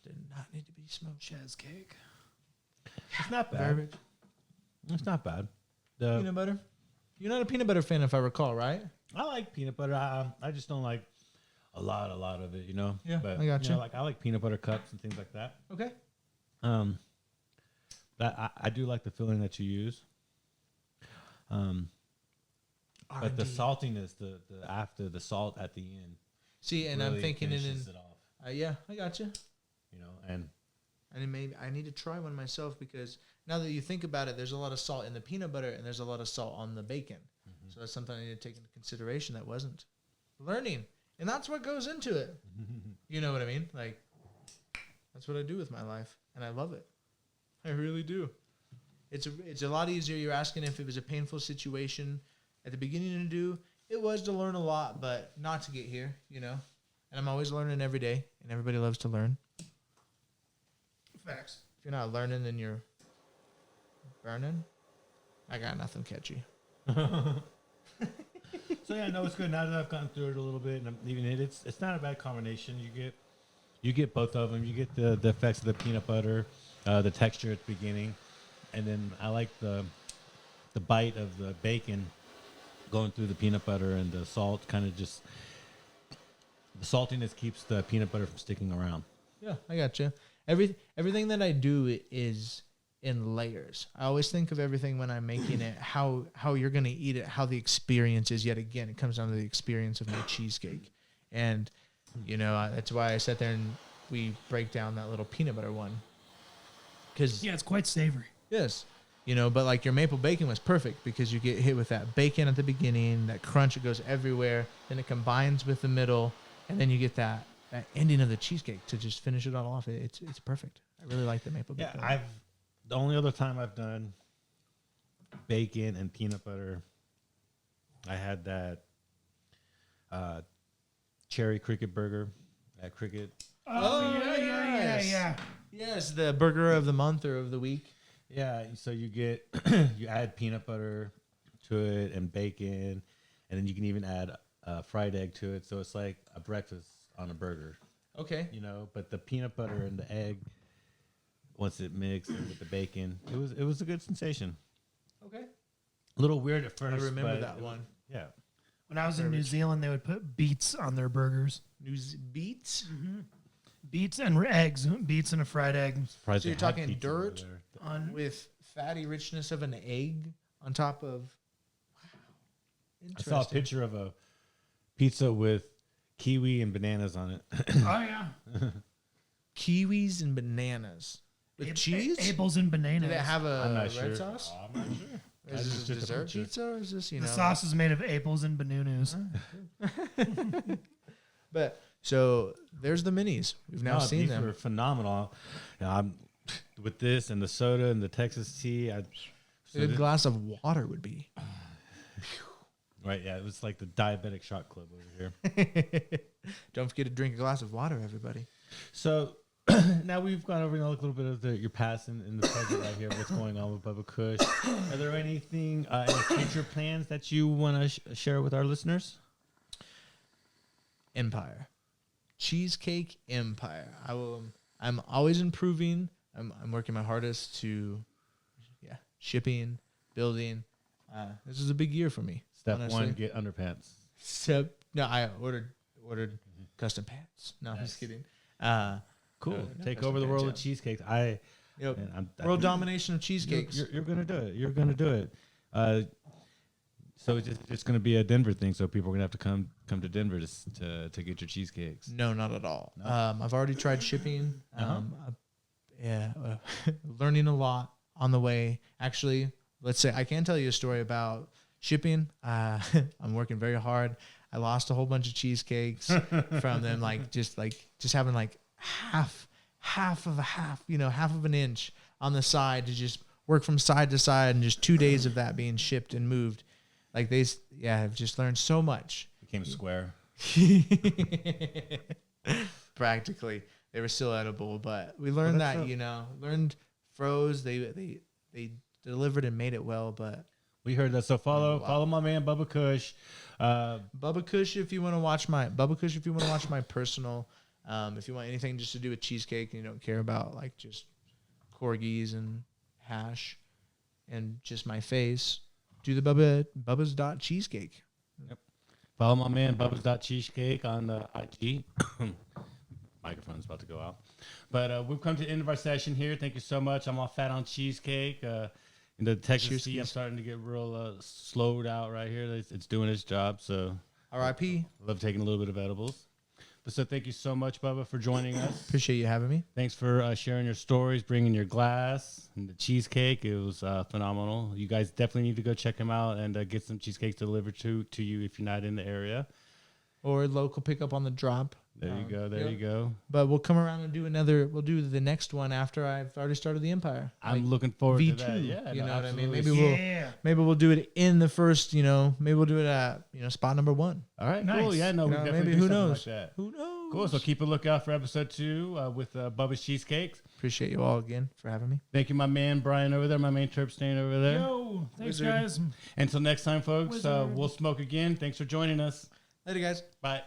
[SPEAKER 2] did not need to be smoked.
[SPEAKER 3] cheesecake.
[SPEAKER 1] It's not bad.
[SPEAKER 2] Verbiage.
[SPEAKER 1] It's not bad. The
[SPEAKER 2] Peanut butter? You're not a peanut butter fan, if I recall, right?
[SPEAKER 1] I like peanut butter. I just don't like a lot of it, you know.
[SPEAKER 2] Yeah,
[SPEAKER 1] but,
[SPEAKER 2] I gotcha.
[SPEAKER 1] You know, like I like peanut butter cups and things like that.
[SPEAKER 2] Okay.
[SPEAKER 1] That I do like the filling that you use. But the
[SPEAKER 2] R&D.
[SPEAKER 1] saltiness, the after the salt at the end.
[SPEAKER 2] See, and
[SPEAKER 1] really
[SPEAKER 2] I'm thinking it in.
[SPEAKER 1] finishes it off.
[SPEAKER 2] Yeah, I got you.
[SPEAKER 1] You know, and
[SPEAKER 2] And maybe I need to try one myself because now that you think about it, there's a lot of salt in the peanut butter and there's a lot of salt on the bacon. So that's something I need to take into consideration that wasn't. Learning. And that's what goes into it. You know what I mean? Like, that's what I do with my life. And I love it. I really do. It's a lot easier. You're asking if it was a painful situation at the beginning to do. It was to learn a lot, but not to get here, you know? And I'm always learning every day, and everybody loves to learn.
[SPEAKER 3] Facts.
[SPEAKER 2] If you're not learning, then you're burning. I got nothing catchy.
[SPEAKER 1] so
[SPEAKER 4] So yeah, no, it's good. Now that I've gotten through it a little bit and I'm leaving it, it's not a bad combination. You get both of them. You get the effects of the peanut butter, the texture at the beginning, and then I like the bite of the bacon going through the peanut butter, and the salt kind of just the saltiness keeps the peanut butter from sticking around.
[SPEAKER 2] Yeah, I got you. Everything that I do is in layers. I always think of everything when I'm making it, how you're going to eat it, how the experience is. Yet again, it comes down to the experience of my cheesecake. And, that's why I sat there and we break down that little peanut butter one. Cause
[SPEAKER 3] Yeah, it's quite savory.
[SPEAKER 2] yes, but like your maple bacon was perfect because you get hit with that bacon at the beginning, that crunch, it goes everywhere. Then it combines with the middle, and then you get that ending of the cheesecake to just finish it all off. It's perfect. I really like the maple bacon.
[SPEAKER 4] Yeah, the only other time I've done bacon and peanut butter, I had that cherry cricket burger at Cricket.
[SPEAKER 3] Oh, yeah.
[SPEAKER 2] Yes, the burger of the month or of the week.
[SPEAKER 4] Yeah, so you get you add peanut butter to it and bacon, and then you can even add fried egg to it. So it's like a breakfast on a burger,
[SPEAKER 2] Okay.
[SPEAKER 4] But the peanut butter and the egg, once it mixed with the bacon, it was a good sensation.
[SPEAKER 2] Okay.
[SPEAKER 4] A little weird at first.
[SPEAKER 2] I remember
[SPEAKER 4] but
[SPEAKER 2] that one.
[SPEAKER 4] Yeah.
[SPEAKER 3] When I was in New Zealand, they would put beets on their burgers.
[SPEAKER 2] Beets?
[SPEAKER 3] Beets and eggs. Beets and a fried egg.
[SPEAKER 4] Surprised
[SPEAKER 2] So you're
[SPEAKER 4] they had
[SPEAKER 2] talking
[SPEAKER 4] pizza over
[SPEAKER 2] dirt
[SPEAKER 4] there.
[SPEAKER 3] On
[SPEAKER 2] with fatty richness of an egg on top of. Wow.
[SPEAKER 4] I saw a picture of a pizza with kiwi and bananas on it.
[SPEAKER 3] Oh, yeah.
[SPEAKER 2] Kiwis and bananas. With cheese?
[SPEAKER 3] Apples and bananas.
[SPEAKER 2] Do they have
[SPEAKER 4] I'm
[SPEAKER 2] a
[SPEAKER 4] not
[SPEAKER 2] red
[SPEAKER 4] sure.
[SPEAKER 2] sauce?
[SPEAKER 4] I'm not sure.
[SPEAKER 2] Is this a
[SPEAKER 4] just took a
[SPEAKER 2] dessert
[SPEAKER 4] picture.
[SPEAKER 2] pizza or is this,
[SPEAKER 3] The sauce is made of apples and bananas.
[SPEAKER 2] But so there's the minis. We've now seen
[SPEAKER 4] these
[SPEAKER 2] them.
[SPEAKER 4] were phenomenal. I'm with this and the soda and the Texas tea.
[SPEAKER 2] A good glass of water would be.
[SPEAKER 4] Right, yeah, it was like the diabetic shot club over here.
[SPEAKER 2] Don't forget to drink a glass of water, everybody.
[SPEAKER 4] So now we've gone over a little bit of your past and the present right here. What's going on with Bubba Kush? Are there any future plans that you want to share with our listeners?
[SPEAKER 2] Empire. Cheesecake Empire. I'm always improving. I'm working my hardest to shipping, building. This is a big year for me.
[SPEAKER 4] Step
[SPEAKER 2] honestly.
[SPEAKER 4] 1, get underpants.
[SPEAKER 2] I ordered custom pants. No, I'm just kidding.
[SPEAKER 4] Cool.
[SPEAKER 2] No,
[SPEAKER 4] Take
[SPEAKER 2] custom
[SPEAKER 4] over the world of
[SPEAKER 2] pants,
[SPEAKER 4] cheesecakes.
[SPEAKER 2] World domination of cheesecakes.
[SPEAKER 4] You're gonna do it. You're gonna do it. So it's gonna be a Denver thing. So people are gonna have to come to Denver to get your cheesecakes.
[SPEAKER 2] No, not at all.
[SPEAKER 4] No?
[SPEAKER 2] I've already tried shipping. Learning a lot on the way. Actually, let's say I can tell you a story about shipping. I'm working very hard. I lost a whole bunch of cheesecakes from them, just having half of a half of an inch on the side to just work from side to side, and just 2 days of that being shipped and moved. I've just learned so much.
[SPEAKER 4] Became square.
[SPEAKER 2] Practically, they were still edible, but we learned learned froze. They delivered and made it well, but
[SPEAKER 4] We heard that. So follow my man Bubba Kush.
[SPEAKER 2] Bubba Kush, if you want to watch my personal, if you want anything just to do with cheesecake and you don't care about just corgis and hash and just my face, do the Bubba's Cheesecake.
[SPEAKER 4] Yep. Follow my man Bubba's Cheesecake on the IG. Microphone's about to go out. But we've come to the end of our session here. Thank you so much. I'm all fat on cheesecake. In the Texas tea, I'm starting to get real slowed out right here. It's doing its job. So
[SPEAKER 2] R.I.P.
[SPEAKER 4] I love taking a little bit of edibles. But so thank you so much, Bubba, for joining us.
[SPEAKER 2] Appreciate you having me.
[SPEAKER 4] Thanks for sharing your stories, bringing your glass and the cheesecake. It was phenomenal. You guys definitely need to go check him out and get some cheesecakes delivered to you if you're not in the area.
[SPEAKER 2] Or local pickup on the drop.
[SPEAKER 4] There you go. There you go.
[SPEAKER 2] But we'll come around and do another. We'll do the next one after I've already started the Empire.
[SPEAKER 4] I'm looking forward to
[SPEAKER 2] V2.
[SPEAKER 4] that. Yeah,
[SPEAKER 2] You know what I mean?
[SPEAKER 4] absolutely.
[SPEAKER 2] Maybe we'll do it in the first. Maybe we'll do it at spot number 1.
[SPEAKER 4] All right,
[SPEAKER 3] Nice.
[SPEAKER 4] cool. Yeah, no, we
[SPEAKER 2] You know,
[SPEAKER 4] definitely
[SPEAKER 2] maybe
[SPEAKER 4] do
[SPEAKER 2] who
[SPEAKER 4] something
[SPEAKER 2] knows?
[SPEAKER 4] like that.
[SPEAKER 2] Who knows?
[SPEAKER 1] Cool. So keep a lookout for episode 2 with Bubba's Cheesecakes.
[SPEAKER 2] Appreciate you all again for having me.
[SPEAKER 1] Thank you, my man Brian over there, my main Terp Stain over there.
[SPEAKER 3] Yo, thanks,
[SPEAKER 2] Wizard.
[SPEAKER 3] guys.
[SPEAKER 1] Until next time, folks,
[SPEAKER 3] Wizard.
[SPEAKER 1] we'll smoke again. Thanks for joining us.
[SPEAKER 2] Later, guys.
[SPEAKER 1] Bye.